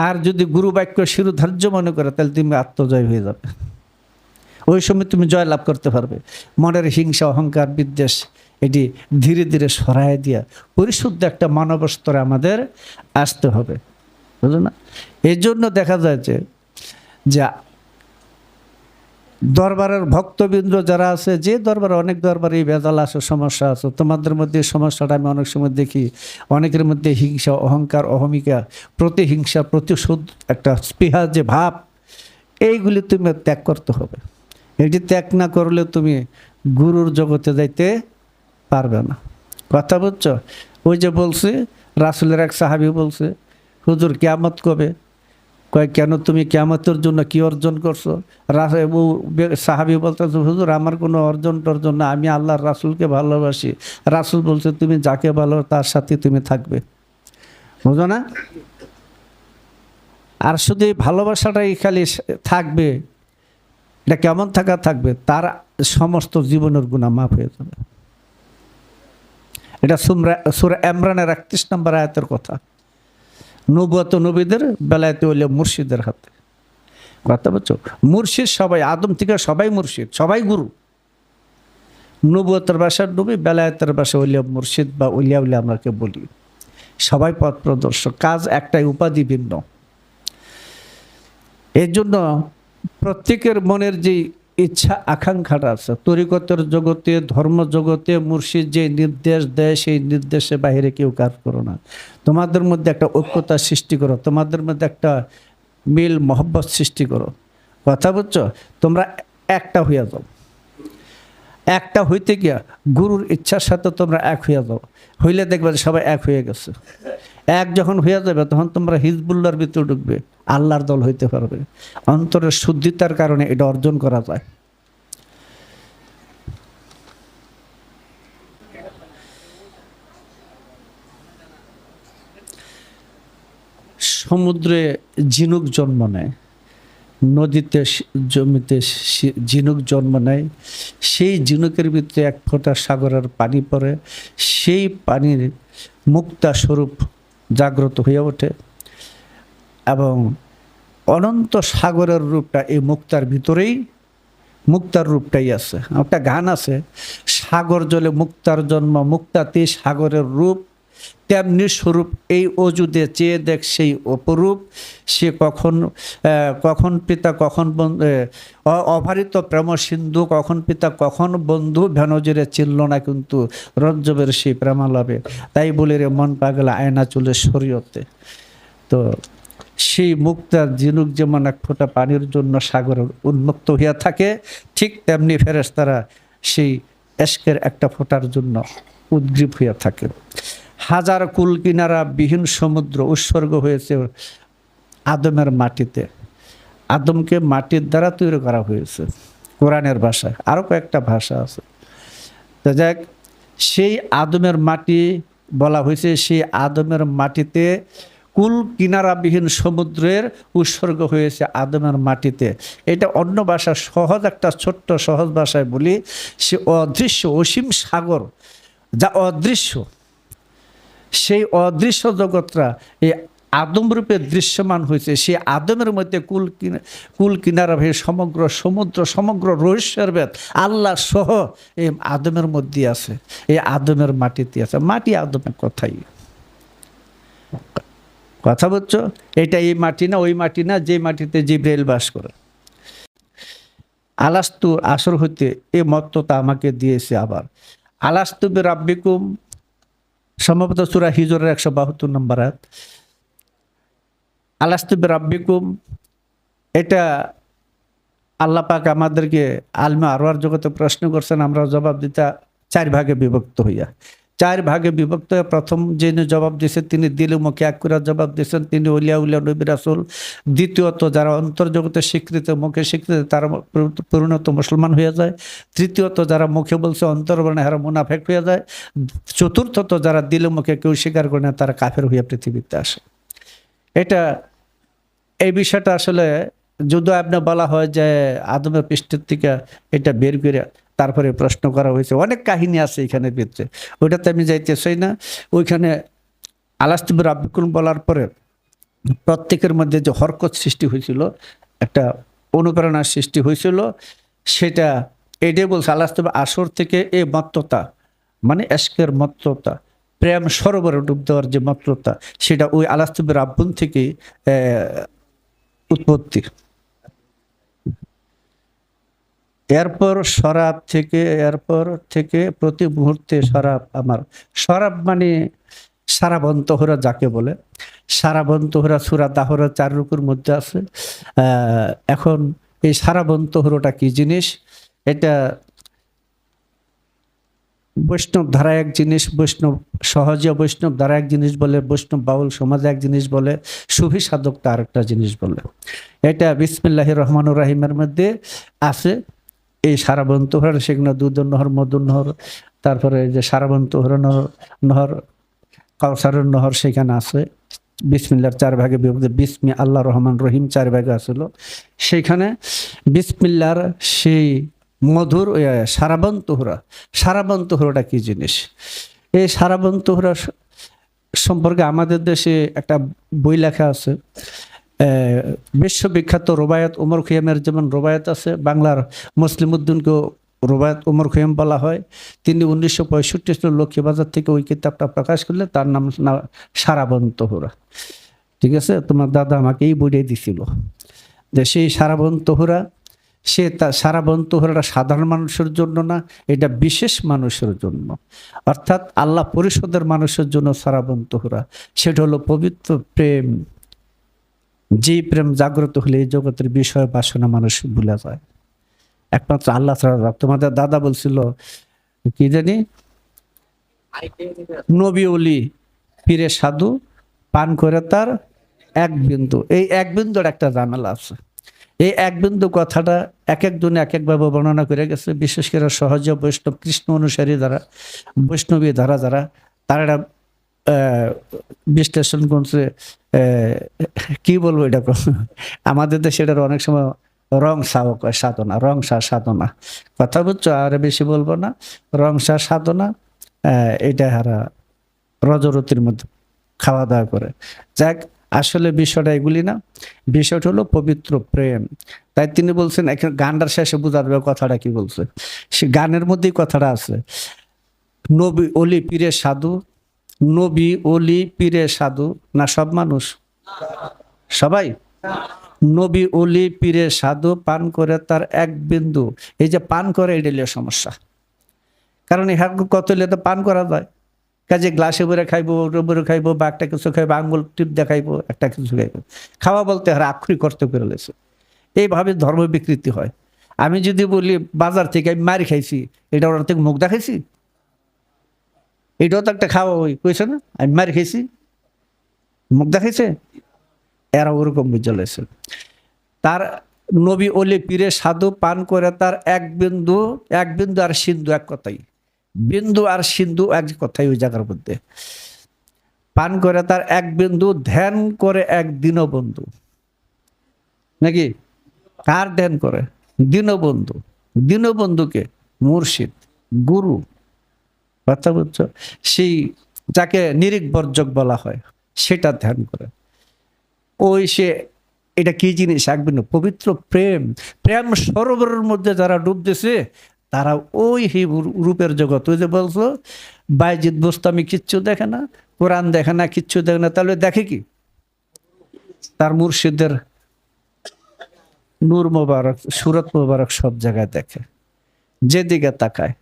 আর যদি গুরু বাক্য শিরোধার্য মনে করে, তাহলে তুমি আত্মজয় হয়ে যাবে। ওই সময় তুমি জয় লাভ করতে পারবে। মনের হিংসা অহংকার বিদ্বেষ এটি ধীরে ধীরে সরাই দিয়া পরিশুদ্ধ একটা মানব স্তরে আমাদের আসতে হবে, বুঝলো না? এই জন্য দেখা যায় যে দরবারের ভক্তবৃন্দ যারা আছে, যে দরবারে অনেক দরবারে ভেজাল আছে, সমস্যা আছে, তোমাদের মধ্যে সমস্যাটা আমি অনেক সময় দেখি, অনেকের মধ্যে হিংসা অহংকার অহমিকা প্রতিহিংসা প্রতিশোধ একটা স্পৃহা যে ভাব, এইগুলি তুমি ত্যাগ করতে হবে। এটি ত্যাগ না করলে তুমি গুরুর জগতে যাইতে পারবে না, কথা বুঝছো? ওই যে বলছে, রাসূলের এক সাহাবী বলছে, হুজুর কিয়ামত কবে? কয় কেন, তুমি কিয়ামতের জন্য কি অর্জন করছো? সাহাবী বলতেছে, হুজুর আমার কোনো অর্জন টর্জন না, আমি আল্লাহর রাসূলকে ভালোবাসি। রাসূল বলছে, তুমি যাকে ভালো তার সাথে তুমি থাকবে, বুঝো না? আর শুধু এই ভালোবাসাটাই খালি থাকবে, এটা কেমন থাকবে? তার সমস্ত জীবনের গুনাহ মাফ হয়ে যাবে। এটা সূরা ইমরানের 31 নম্বর আয়াতের কথা। নবুয়ত নবীদের বেলায়েতে হইলে মুর্শিদের হাতে, কথা বলছো? মুর্শিদ সবাই, আদম থেকে সবাই মুর্শিদ, সবাই গুরু। নবুয়তের ভাষার নবী, বেলায়েতের ভাষা হইলে মুর্শিদ বা উলিয়া উলিয়া আমরাকে বলি। সবাই পথ প্রদর্শক, কাজ একটাই, উপাধি ভিন্ন। এর জন্য প্রত্যেকের মনের যে ইচ্ছা আকাঙ্ক্ষাটা আছে, তরিকতের জগতে ধর্ম জগতে মুর্শিদ যে নির্দেশ দেয়, সেই নির্দেশে বাইরে কেউ কাজ করো না। তোমাদের মধ্যে একটা ঐক্যতা সৃষ্টি করো, তোমাদের মধ্যে একটা মিল মহব্বত সৃষ্টি করো, কথা বুঝছো? তোমরা একটা হইয়া যাও। একটা হইতে গিয়া গুরুর ইচ্ছার সাথে তোমরা এক হইয়া যাও, হইলে দেখবে সবাই এক হয়ে গেছে। এক যখন হইয়া যাবে, তখন তোমরা হিজবুল্লাহর ভিতরে ঢুকবে, আল্লাহর দল হইতে পারবে। অন্তরের শুদ্ধিতার কারণে এটা অর্জন করা যায়। সমুদ্রে ঝিনুক জন্ম নেয়, নদীতে জমিতে ঝিনুক জন্ম নেয়, সেই ঝিনুকের ভিতরে এক ফোঁটা সাগরের পানি পড়ে, সেই পানির মুক্তা স্বরূপ জাগ্রত হয়ে ওঠে, এবং অনন্ত সাগরের রূপটা এই মুক্তার ভিতরেই, মুক্তার রূপটাই আছে। একটা গান আছে, সাগর জলে মুক্তার জন্ম, মুক্তাতে সাগরের রূপ, তেমনি স্বরূপ এই অজুদে চেয়ে দেখ সেই অপরূপ, সে কখন পিতা কখন অভারিত প্রেম সিন্ধু, কখন পিতা কখন বন্ধু, ভেনজরে চিনল না কিন্তু রজ্জবের সেই প্রেমালাভে, তাই বলে রে মন পাগলা আয়না চলে শরীয়তে। তো সেই মুক্তা ঝিনুক যেমন এক ফোঁটা পানির জন্য সাগর উন্মুক্ত হইয়া থাকে, ঠিক তেমনি ফেরেশতারা সেই এশকের একটা ফোঁটার জন্য উদ্গ্রীব হইয়া থাকে। হাজার কুল কিনারা বিহীন সমুদ্র উৎসর্গ হয়েছে আদমের মাটিতে। আদমকে মাটির দ্বারা তৈরি করা হয়েছে কোরআনের ভাষায়, আরও কয়েকটা ভাষা আছে। তো যাক, সেই আদমের মাটি বলা হয়েছে, সেই আদমের মাটিতে কুল কিনারাবিহীন সমুদ্রের উৎসর্গ হয়েছে আদমের মাটিতে। এটা অন্য ভাষা সহজ, একটা ছোট্ট সহজ ভাষায় বলি, সে অদৃশ্য অসীম সাগর যা অদৃশ্য, সেই অদৃশ্য জগৎটা এই আদম রূপে দৃশ্যমান হয়েছে। সেই আদমের মধ্যে কুল কিনারা ভেবে সমগ্র সমুদ্র, সমগ্র রহস্যের ভেদ আল্লাহ সহ এই আদমের মধ্যে আছে, এই আদমের মাটিতে আছে। মাটি আদমের কথাই কথা বলছো, এটা এই মাটি না ওই মাটি না যে মাটিতে জিব্রাইল বাস করে। আলাস্তু আসর হইতে এই মত্ততা আমাকে দিয়েছে। আবার আলাস্তু বিরাব্বিকুম, সম্ভবত সূরা হিজরের 172 নম্বর আয়াত। আলাস্তু বিরাব্বিকুম, এটা আল্লাহ পাক আমাদেরকে আলমে আরওয়ার জগতে প্রশ্ন করছেন, আমরা জবাব দিতে 4 ভাগে বিভক্ত হইয়া। 4 ভাগে বিভক্ত হয়ে প্রথম যিনি জবাব দিয়েছেন তিনি দিলে মুখে এক করে জবাব দিয়েছেন, তিনি ওলিয়া উলিয়া নবী রাসূল। দ্বিতীয়ত যারা অন্তর্জগতে স্বীকৃত, মুখে স্বীকৃত, তারা পরিণত মুসলমান হয়ে যায়। তৃতীয়ত যারা মুখে বলছে অন্তর বলে হারা মুনাফেক হয়ে যায়। চতুর্থত যারা দিলে মুখে কেউ স্বীকার করে না, তারা কাফের হইয়া পৃথিবীতে আসে। এটা এই বিষয়টা আসলে যদি আপনি বলা হয় যে আদমের পৃষ্ঠের থেকে এটা বের করে তারপরে প্রশ্ন করা হয়েছে, অনেক কাহিনী আছে এখানে ভিতরে, ওইটাতে আমি যাইতে চাই না। ওইখানে আলাস্তু বিরাব্বিকুম বলার পরে প্রত্যেকের মধ্যে যে হরকত সৃষ্টি হয়েছিল, একটা অনুপ্রেরণার সৃষ্টি হয়েছিল, সেটা এটাই বলছে আলাস্তু আসর থেকে এই মত্ততা, মানে এশকের মত্ততা, প্রেম সরোবরে ডুব দেওয়ার যে মত্ততা, সেটা ওই আলাস্তু বিরাব্বুন থেকে উৎপত্তি। এরপর এরপর থেকে প্রতি মুহূর্তে শরাব আমার, শরাব মানে সারাবন্তহরা যাকে বলে, সারাবন্তহরা সূরা দাহরা 4 রুকুর মধ্যে আছে। এখন এই সারাবন্তহরটা কি জিনিস? এটা বৈষ্ণব ধারা এক জিনিস, বৈষ্ণব সহজীয় বৈষ্ণব ধারা এক জিনিস বলে, বৈষ্ণব বাউল সমাজে এক জিনিস বলে, সুফি সাধক তার একটা জিনিস বলে। এটা বিসমিল্লাহির রহমানুর রাহিমের মধ্যে আছে। এই সারাবন্তহর, সেগুলো দুধর নহর, মধুর নহর, তারপরে যে সারাবন্তহর নহর, কাউসারের নহর, সেখানে আছে। বিসমিল্লার 4 ভাগে বিভক্ত, বিসমি আল্লাহ রহমান রহিম 4 ভাগে আসল। সেইখানে বিসমিল্লার সেই মধুর সারাবন্তহরটা কি জিনিস? এই সারাবন্তহরা সম্পর্কে আমাদের দেশে একটা বই লেখা আছে, বিশ্ববিখ্যাত রুবায়াত ওমর খৈয়ামের যেমন রুবায়াত আছে, বাংলার মুসলিম উদ্দিনকেও রুবায়াত ওমর খৈয়াম বলা হয়। তিনি 1965 সালে লক্ষ্মীবাজার থেকে ওই কিতাবটা প্রকাশ করলে, তার নাম সারাবন্তহরা। ঠিক আছে, তোমার দাদা আমাকে এই বইটাই দিছিল যে সেই সারাবন্তহরা, সে সারাবন্তহরাটা সাধারণ মানুষের জন্য না, এটা বিশেষ মানুষের জন্য, অর্থাৎ আল্লাহ পরিষদের মানুষের জন্য সারাবন্তহরা। সেটা হলো পবিত্র প্রেম। যে প্রেম জাগ্রত হলে এই জগতের বিষয় বাসনা মানুষ ভুলে যায়, একমাত্র আল্লাহ ছাড়া। তোমাদের দাদা বলছিল কি জানি, নবী ওলি পীরে সাধু পান করে তার এক বিন্দু। এই এক বিন্দুর একটা ঝামেলা আছে। এই এক বিন্দু কথাটা এক একজনে এক একভাবে বর্ণনা করে গেছে, বিশেষ করে সহজ বৈষ্ণব কৃষ্ণ অনুসারী যারা, বৈষ্ণবী ধারা যারা, তারা বিশ্লেষণ করছে। কি বলবো এটা, আমাদের দেশে এটার অনেক সময় রং সাধনা, রং সাধনা, কথা বুঝছো, আর বেশি বলবো না। রং সাধনা, এটা হারা রজরতির মধ্যে খাওয়া দাওয়া করে। যাক, আসলে বিষয়টা এগুলি না, বিষয়টা হলো পবিত্র প্রেম। তাই তিনি বলছেন, এখানে গানটার শেষে বোঝা যাবে কথাটা কি বলছে। সে গানের মধ্যেই কথাটা আছে, নবী ওলি পীরে সাধু নবী অলি পীরে সাধু না সব মানুষ? সবাই। নবী অলি পীরে সাধু পান করে তার এক বিন্দু, এই যে পান করে এটা হলো সমস্যা। কারণ ইহার কত হলে তো পান করা যায়, কাজে গ্লাসে ভরে খাইবো, ভরে খাইবো, বা একটা কিছু খাইবো, আঙ্গুল টিপ দেখাইবো, একটা কিছু খাইবো। খাওয়া বলতে হার আক্ষরিক অর্থ করে লেছে। এইভাবে ধর্ম বিকৃতি হয়। আমি যদি বলি বাজার থেকে আমি মারি খাইছি, এটা ওর থেকে মুখ দেখাইছি? এটাও তো একটা খাওয়া ওই কইছে না, আমি মারি খাইছি, মুখ দেখাইছে? এরা ওরকম বুঝে লেছে। তার নবী অলি পীরে সাধু পান করে তার এক বিন্দু, এক বিন্দু আর সিন্ধু এক কথাই, বিন্দু আর সিন্ধু এক কথাই ওই জায়গার মধ্যে। পান করে তার এক বিন্দু, ধ্যান করে এক দীনবন্ধু। নাকি? কার ধ্যান করে? দীনবন্ধু। দীনবন্ধুকে মুর্শিদ, গুরু, কথা বুঝছো? সেই যাকে নিরিক বর্জক বলা হয়, সেটা ধ্যান করে। ওই সে এটা কি জিনিস? একদিন পবিত্র প্রেম, প্রেম সরোবরের মধ্যে যারা ডুবতেছে তারা ওই রূপের জগৎ। ওই যে বলছো বাইজিদ বোস্তামি কিচ্ছু দেখে না, কোরআন দেখে না, কিচ্ছু দেখে না, তাহলে দেখে কি? তার মুর্শিদের নূর মোবারক, সুরত মোবারক সব জায়গায় দেখে, যেদিকে তাকায়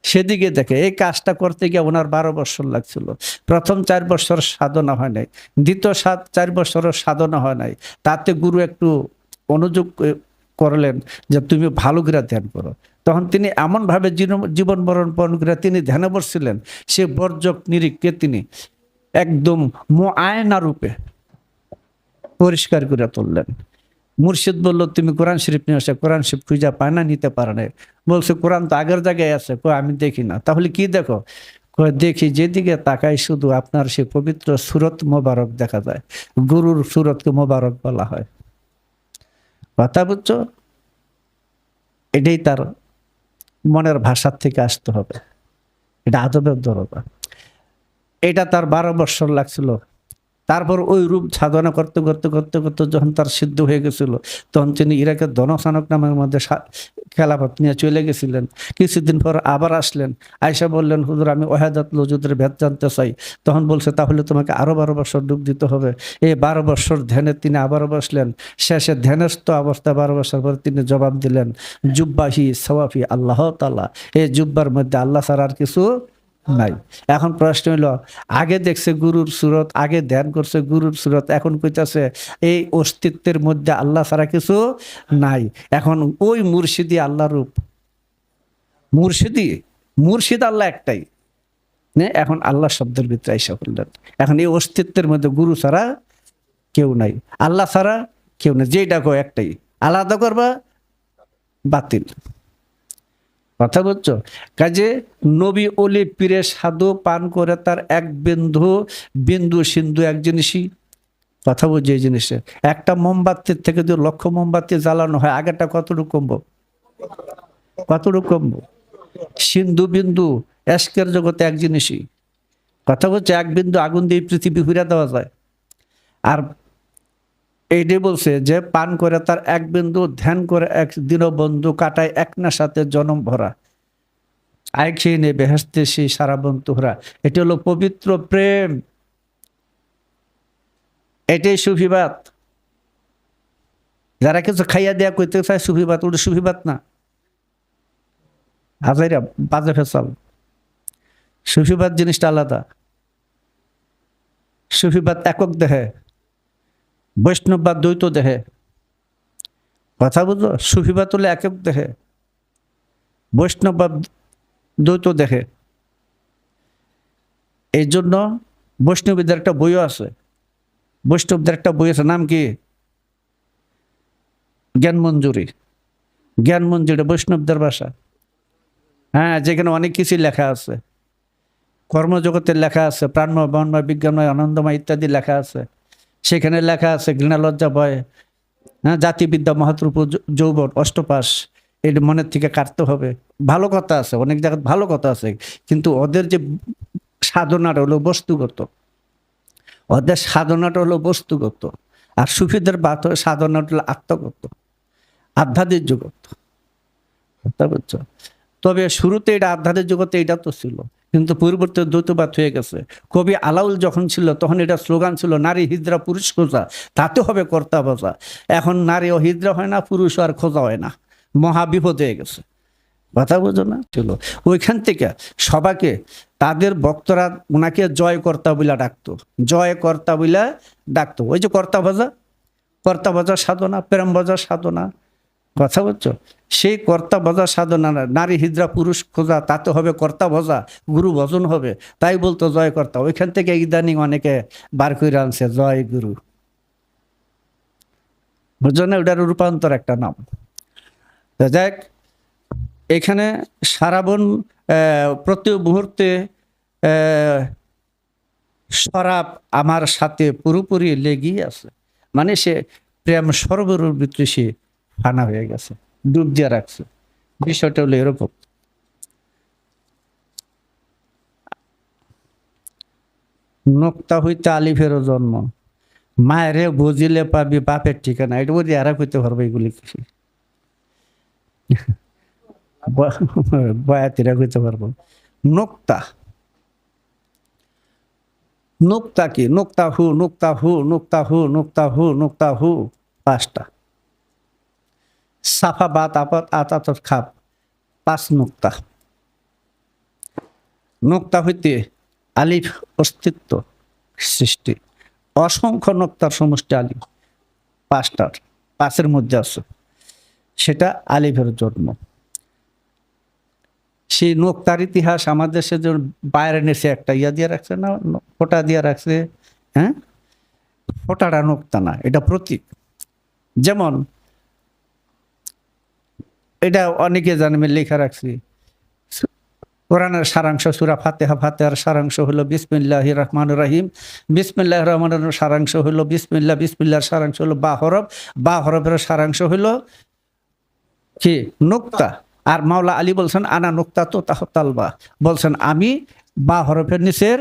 সেদিকে দেখে। এই কাজটা করতে গিয়ে ওনার 12 বছর লাগছিল। প্রথম 4 বছর সাধনা হয় নাই, দ্বিতীয় 4 বছরও সাধনা হয় নাই। তাতে গুরু একটু অনুযোগ করলেন যে তুমি ভালো করে ধ্যান করো। তখন তিনি এমনভাবে জীবন বরণ পালন করে তিনি ধ্যানে বসছিলেন, সে বর্জক নিরিখকে তিনি একদম আয়না রূপে পরিষ্কার করে তুললেন। মুর্শিদ বলল তুমি কোরআন শরীফ নিয়ে আসে, কোরআন শরীফ খুঁজা পায় না, নিতে পারে না। বলছে কোরআন তো আগের জায়গায় আছে। আমি দেখি না। তাহলে কি দেখো? দেখি যেদিকে তাকাই শুধু আপনার সে পবিত্র সুরত মোবারক দেখা যায়। গুরুর সুরতকে মোবারক বলা হয়। কথা বুঝছো? এটাই তার মনের ভাষার থেকে আসতে হবে, এটা আদবের দরকার। এটা তার 12 বছর লাগছিল। তারপর ওই রূপ সাধনা করতে করতে করতে করতে যখন তার সিদ্ধ হয়ে গেছিল, তখন তিনি ইরাকের ধনসানক নামের মধ্যে খেলাফত নিয়ে চলে গেছিলেন। কিছুদিন পর আবার আসলেন, আয়সা বললেন হুজুর আমি ওয়াহাদাত ওজুদের ভেদ জানতে চাই। তখন বলছে তাহলে তোমাকে আরো 12 বছর ডুব দিতে হবে। এই 12 বছর ধ্যানে তিনি আবারও বসলেন। শেষে ধ্যানস্থ অবস্থা 12 বছর পর তিনি জবাব দিলেন জুব্বাহি সওয়াফি আল্লাহ তাআলা, এই জুব্বার মধ্যে আল্লাহ ছাড়া আর কিছু নাই। এখন প্রশ্ন হলো, আগে দেখছে গুরুর সুরত, আগে ধ্যান করছে গুরুর সুরত, এখন কইতাছে এই অস্তিত্বের মধ্যে আল্লাহ ছাড়া কিছু নাই। এখন ওই মুর্শিদি আল্লাহ রূপ, মুর্শিদ আল্লাহ একটাই। এখন আল্লাহ শব্দের ভিতরে আইসা করলেন। এখন এই অস্তিত্বের মধ্যে গুরু ছাড়া কেউ নাই, আল্লাহ ছাড়া কেউ নাই। যেটা কো একটাই, আলাদা করবা বাতিল। কথা বুঝছো? কাজে নবী অলি পীরে সাধু পান করে তার এক বিন্দু, বিন্দু সিন্ধু এক জিনিসই। কথা বুঝছে? এই জিনিসে একটা মোমবাতির থেকে যদি 1,00,000 মোমবাতি জ্বালানো হয়, আগেরটা কতটুকু কমবো? কতটুকু কমবো? সিন্ধু বিন্দু এস্কের জগতে এক জিনিসই। কথা বলছে এক বিন্দু আগুন দিয়ে পৃথিবী ঘুরে দেওয়া যায়। আর এইটাই বলছে যে পান করে তার এক বিন্দু, ধ্যান করে এক দীনবন্ধু, কাটায় এক না সাথে জনম ভরা, আয় খেয়ে নে বেহেশতে সেই সারা বন্ধুরা। এটি হলো পবিত্র প্রেম, এটাই সুফিবাদ। যারা কিছু খাইয়া দেয়া কইতে চায় সুফিবাদ, ওটা সুফিবাদ না, হাজাইরা বাজে ফেসাল। সুফিবাদ জিনিসটা আলাদা। সুফিবাদ একক দেহে, বৈষ্ণববাদ দ্বৈত দেহে। কথা বুঝলো? সুফিবাদ হলে একক দেহে, বৈষ্ণববাদ দ্বৈত দেখে। এই জন্য বৈষ্ণবীদের একটা বইও আছে, বৈষ্ণবদের একটা বই আছে, নাম কি? জ্ঞান মঞ্জুরি। জ্ঞান মঞ্জুরি বৈষ্ণবদের ভাষা। হ্যাঁ, যেখানে অনেক কিছুই লেখা আছে, কর্মজগতের লেখা আছে, প্রাণময় বনময় বিজ্ঞানময় আনন্দময় ইত্যাদি লেখা আছে। সেখানে লেখা আছে ঘৃণা লজ্জা ভয়, হ্যাঁ, জাতিবিদ্যা মহাত্রূপ যৌবন অষ্টপাশ, এটা মনের থেকে কাটতে হবে। ভালো কথা আছে, অনেক জায়গায় ভালো কথা আছে, কিন্তু ওদের যে সাধনাটা হলো বস্তুগত, ওদের সাধনাটা হলো বস্তুগত। আর সুফিদের সাধনাটা হলো আত্মগত, আধ্যাত্মিক জগৎ। বুঝছো? তবে শুরুতে এটা আধ্যাত্মিক জগতে এটা তো ছিল, কিন্তু পূর্ববর্তী দ্বৈতবাদ হয়ে গেছে। কবি আলাউল যখন ছিল তখন এটা স্লোগান ছিল নারী হিজড়া পুরুষ খোঁজা, তাতে হবে কর্তা বোঝা। এখন নারী ও হিজড়া হয় না, পুরুষ আর খোঁজা হয় না, মহাবিপদ হয়ে গেছে। কথা বোঝো না? ছিল ওইখান থেকে সবাইকে তাদের ভক্তরা ওনাকে জয় কর্তা বইলা ডাকতো, জয় কর্তা বইলা ডাকতো। ওই যে কর্তা ভজা, কর্তা ভজা সাধনা, প্রেম ভজা সাধনা। কথা বলছো? সেই কর্তা ভজা সাধনা, নারী হিজড়া পুরুষ খোঁজা, তাতে হবে কর্তা ভজা, গুরু ভজন হবে, তাই বলতো জয় কর্তা। ওইখান থেকে ইদানিং অনেকে বার করে আনছে জয় গুরু। বুঝছো না? ওটার রূপান্তর একটা নাম। যাক, এখানে সারাবন প্রতি মুহূর্তে শরাব আমার সাথে পুরোপুরি লেগেই আছে, মানে সে প্রেম সরোবরের ভিতরে সে ফানা হয়ে গেছে, ডুব দিয়ে রাখছে। বিষয়টা হলো এরকম। নোক্তা হইতে আলিফেরও জন্ম, মায়েরে বুঝিলে পাবি বাপের ঠিকানা। এটা বলি আর হইতে পারবে এগুলি কিছু বয়াতিরা হইতে পারবো। নোক্তা, নোক্তা কি? নোক্তা হু, নোক্তা হু, নোক্তা হু, নোক্তা হু, নোক্তা হু, পাঁচটা। সাফা বাত আপত আতাতর খাপ, পাঁচ নোক্তা। নোক্তা হইতে আলিফ অস্তিত্ব সৃষ্টি, অসংখ্য নোক্তার সমষ্টি আলিফ, পাঁচটার, পাঁচের মধ্যে আছে, সেটা আলিফের জন্ম। সেই নোক্তার ইতিহাস আমাদের দেশে যে বাইরে নেছে একটা ইয়া দিয়ে রাখছে না, ফোঁটা দিয়ে রাখছে। হ্যাঁ, ফোঁটাটা নোক্তা না, এটা প্রতীক। যেমন এটা অনেকে জানবে, লেখা রাখছি কোরআনের সারাংশ সূরা ফাতিহা, ফাতিহার সারাংশ হলো বিসমিল্লাহির রহমানির রহিম, বিসমিল্লাহির রহমানির রহিম সারাংশ হলো বিসমিল্লাহ, বিসমিল্লাহর সারাংশ হলো বা হরফ, বা হরফের সারাংশ হলো কি? নোক্তা। আর মাওলা আলী বলছেন আনা নোক্তা তো তাহতালবা, বলছেন আমি বা হরফের নিচের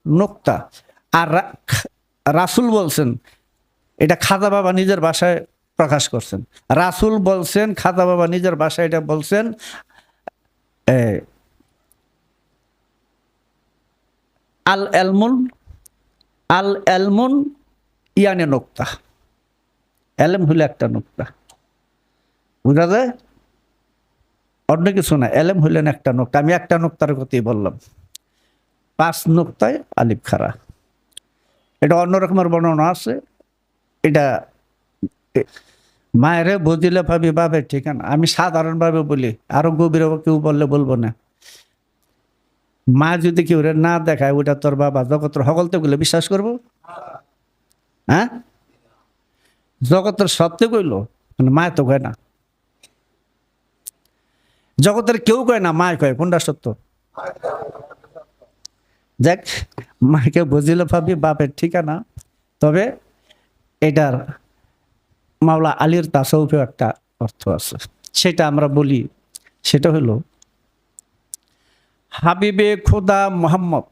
নোক্তা। আর রাসূল বলছেন, এটা খাজা বাবা নিজের ভাষায় প্রকাশ করছেন। রাসূল বলছেন, খাজা বাবা নিজের ভাষায় এটা বলছেন, আল এলমুন, আল এলমুন ইয়ানে নোক্তা। এলম হলো একটা নোক্তা, বুঝা যায়? অন্য কিছু না, এলেম হইলেন একটা নোক্তা। আমি একটা নোক্তার কথাই বললাম, পাঁচ নোক্তায় আলিফ খাড়া। এটা অন্য রকমের বর্ণনা আছে। এটা মায়েরে বুঝিলে পাবি বাপের ঠিকানা। আমি সাধারণভাবে বলি, আরো গভীরে কেউ বললে বলবো না। মা যদি কেউ না দেখায় ওটা তোর বাবা, জগতের সকলতে বলে বিশ্বাস করবো? হ্যাঁ, জগতের সত্যি কইলো, মানে মায় তো কয় না, জগতের কেউ কয় না, মায় কয়। কোনটা সত্য? দেখ, মাকে বুঝিলে পাবি বাপের ঠিকানা। তবে এটার মাওলা আলীর তাসাউফেও একটা অর্থ আছে, সেটা আমরা বলি। সেটা হলো হাবিবে খোদা মোহাম্মদ,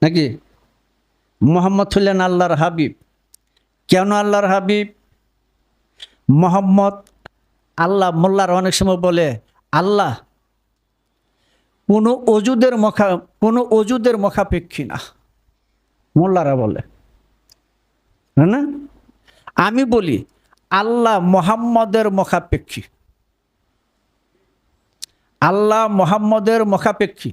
নাকি? মোহাম্মদ হলেন আল্লাহর হাবিব। কেন আল্লাহর হাবিব? মোহাম্মদ, আল্লাহ, মোল্লার অনেক সময় বলে আল্লাহ কোনো অজুদের মুখাপেক্ষী না, মোল্লারা বলে, হ্যাঁ না? আমি বলি আল্লাহ মোহাম্মদের মুখাপেক্ষী, আল্লাহ মোহাম্মদের মুখাপেক্ষী।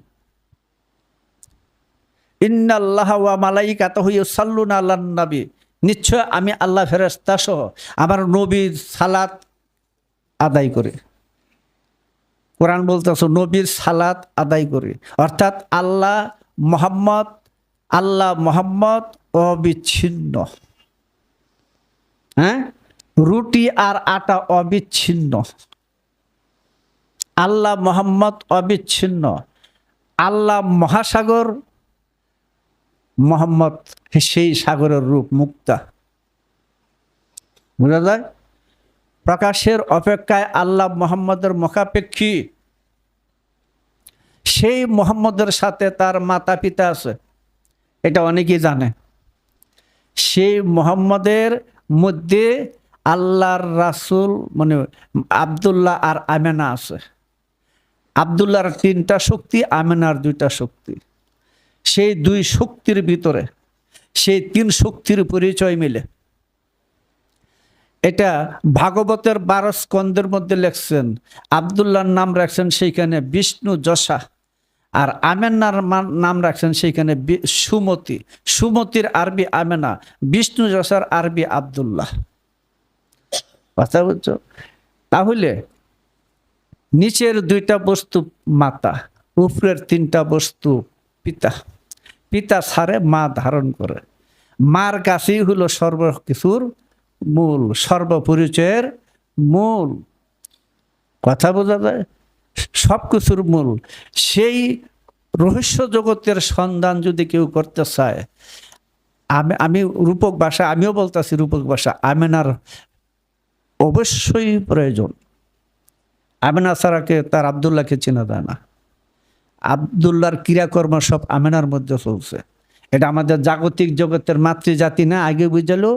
ইন্নাল্লাহ ওয়া মালাইকাতাহু ইউসাল্লুনা আলান নবী, নিশ্চয় আমি আল্লাহ ফেরেশতা সহ আমার নবীর সালাত আদায় করে। কোরআন বলতেছে নবীর সালাত আদায় করে, অর্থাৎ আল্লাহ মোহাম্মদ অবিচ্ছিন্ন। হ্যাঁ, রুটি আর আটা অবিচ্ছিন্ন, আল্লাহ মোহাম্মদ অবিচ্ছিন্ন। আল্লাহ মহাসাগর, মোহাম্মদ সেই সাগরের রূপ, মুক্তা। বোঝা যায়? প্রকাশের অপেক্ষায় আল্লাহ মোহাম্মদের মুখাপেক্ষী। সেই মোহাম্মদের সাথে তার মাতা পিতা আছে, এটা অনেকেই জানে। সেই মোহাম্মদের মধ্যে আল্লাহর রাসূল মানে আব্দুল্লাহ আর আমেনা আছে। আব্দুল্লাহর 3টা শক্তি, আমেনার 2টা শক্তি। সেই 2 শক্তির ভিতরে সেই 3 শক্তির পরিচয় মিলে এটা ভাগবতের 12 স্কন্ধের মধ্যে লেখছেন। আব্দুল্লাহর নাম রাখছেন সেইখানে বিষ্ণু যশা, আর আমেনার নাম রাখছেন সেইখানে সুমতি। সুমতির আরবি আমেনা, বিষ্ণু যশার আরবি আব্দুল্লাহ। কথা বুঝছো? তাহলে নিচের 2টা বস্তু মাতা, উপরের 3টা বস্তু পিতা। পিতা ছাড়ে মা ধারণ করে। মার কাছেই হলো সর্বকিছুর মূল, সর্বপরিচয়ের মূল। কথা বোঝা যায়? সব কিছুর মূল। সেই রহস্য জগতের সন্ধান যদি কেউ করতে চায়, আমি রূপক ভাষা, আমিও বলতেছি রূপক ভাষা, আমেনার অবশ্যই প্রয়োজন। আমেনা ছাড়াকে তার আব্দুল্লাহকে চেনা যায় না। আব্দুল্লাহর ক্রিয়াকর্ম সব আমেনার মধ্যে চলছে। এটা আমাদের জাগতিক জগতের মাতৃজাতি না, আগে বুঝালো।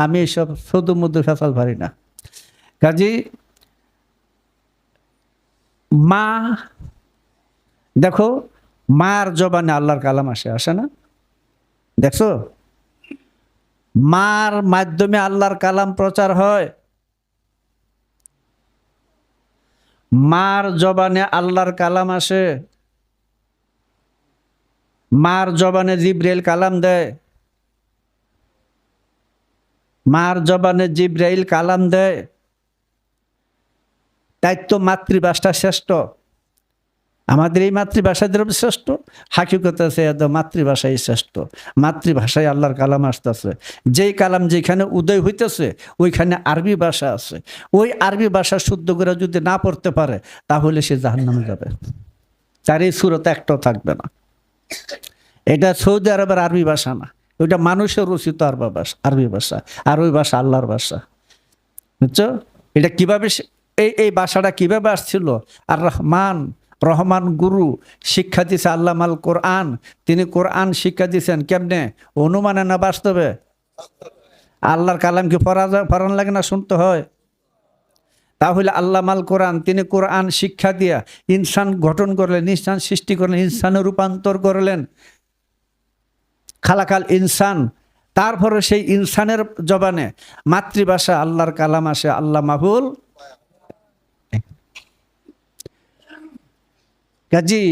আমি এসব শুধু মধ্যে ফেসাল পারি না। কাজে মা, দেখো মার জবানে আল্লাহর কালাম আসে না? দেখছো? মার মাধ্যমে আল্লাহর কালাম প্রচার হয়। মার জবানে আল্লাহর কালাম আসে। মার জবানে জিব্রাইল কালাম দেয়। মার জবানে জিব্রাইল কালাম দেয়। তাই তো মাতৃভাষা শ্রেষ্ঠ। আমাদের এই মাতৃভাষাদের শ্রেষ্ঠ, হাকিকত আছে মাতৃভাষাই শ্রেষ্ঠ। মাতৃভাষায় আল্লাহর কালাম আসতেছে। যেই কালাম যেখানে উদয় হইতেছে ওইখানে আরবি ভাষা আছে। ওই আরবি ভাষা শুদ্ধ করে যদি না পড়তে পারে তাহলে সে জাহান্নামে যাবে। তার এই সুরতে একটাও থাকবে না। এটা সৌদি আরবের আরবি ভাষা না, ওইটা মানুষের রচিত আরবি ভাষা। আর ওই ভাষা আল্লাহর ভাষা। বুঝছো? এটা কিভাবে এই ভাষাটা কিভাবে আসছিল? আর রহমান গুরু শিক্ষা দিছে আল্লাহ আল কোরআন। তিনি কোরআন শিক্ষা দিচ্ছেন কেমনে? অনুমানে না বাস্তবে? আল্লাহর কালাম কি পড়ান লাগে না, শুনতে হয়? তাহলে আল্লাহ আল কোরআন, তিনি কোরআন শিক্ষা দিয়া ইনসান গঠন করলেন, ইনসান সৃষ্টি করলেন, ইনসানে রূপান্তর করলেন, খালাকাল ইনসান। তারপরে সেই ইনসানের জবানে মাতৃভাষা আল্লাহর কালাম আসে, আল্লাহ মাহুল। কাজী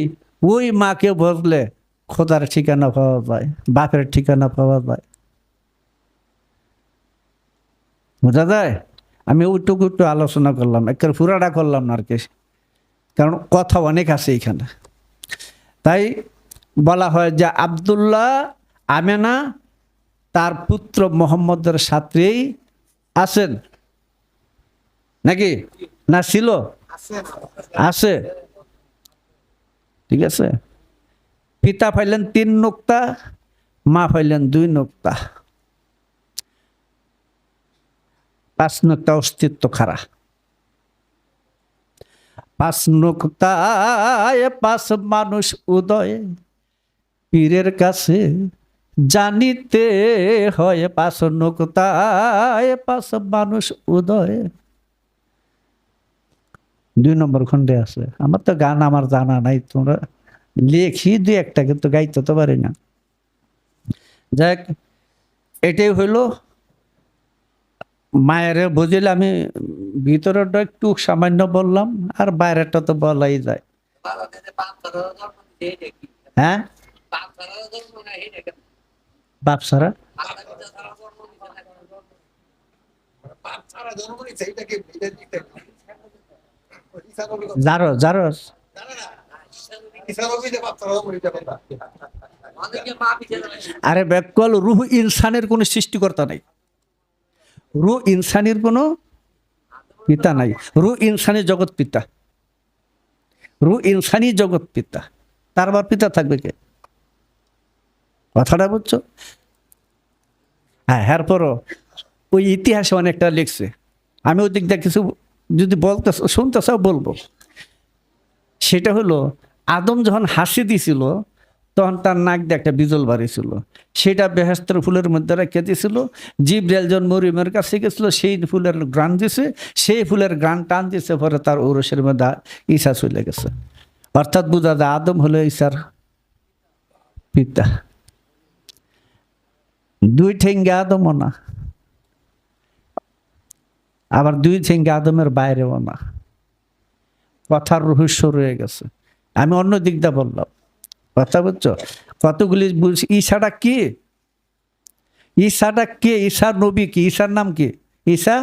ওই মাকে বললে খোদার ঠিকানা পাওয়া যায়, বাপের ঠিকানা পাওয়া যায়। বোঝা যায়? আমি ওইটুকু একটু আলোচনা করলাম, একের পুরাটা করলাম না আর কি, কারণ কথা অনেক আছে এখানে। তাই বলা হয় যে আব্দুল্লাহ আমেনা তার পুত্র মোহাম্মদের সাথেই আছেন নাকি? না ছিল? আছে। ঠিক আছে। পিতা পাইলেন 3 নুক্তা, মা পাইলেন 2 নুক্তা। 5 নুক্তা অস্তিত্ব খারা। 5 নুক্তায় 5 মানুষ উদয়, পীরের কাছে জানিতে হয়। 5 নুক্তায় 5 মানুষ উদয়। 2 নম্বর খণ্ডে আছে। আমার তো গান আমার জানা নাই, তোমরা লেখি 2-1টা, কিন্তু গাইতে তো পারি না। যাক, এটাই হইল মায়ের বুঝিলে। আমি ভিতরেরটা একটু সামান্য বললাম, আর বাইরেরটা তো বলাই যায়। হ্যাঁ, বাপ সারা জারস আরে ব্যাকল রুহ ইনসানের কোন সৃষ্টিকর্তা নাই। রুহ ইনসানের কোন পিতা নাই। রুহ ইনসানি জগৎ পিতা। রুহ ইনসানি জগৎ পিতা। তার আবার পিতা থাকবে কে? কথাটা বুঝছো? হ্যাঁ, এরপরও ওই ইতিহাসে অনেকটা লিখছে। আমি ওই দিক দিয়ে কিছু যদি বলতে শুনতে চাও বলবো। সেটা হলো আদম যখন হাসি দিছিল তখন তার নাক দিয়ে একটা বিজল বাড়িছিল। সেটা বেহেশতের ফুলের মধ্যে রেখে দিয়েছিল। জিবরাইল যখন মরিয়মের কাছে গেছিল, সেই ফুলের গ্রান দিছে, সেই ফুলের গ্রান টান দিছে, পরে তার ঔরসের মধ্যে ঈসা চলে গেছে। অর্থাৎ বোঝা যায় আদম হলো ঈসার পিতা। দুই ঠেঙ্গে আদমও না, আবার দুই ঠেঙ্গে আদমের বাইরেও না। কথার রহস্য রয়ে গেছে। আমি অন্য দিক দিয়ে বললাম, কথা বুঝছো? কতগুলি বুঝছি। ঈসাটা কি? ঈসাটা কে? ঈসা নবী কি? ঈসার নাম কি? ঈসা,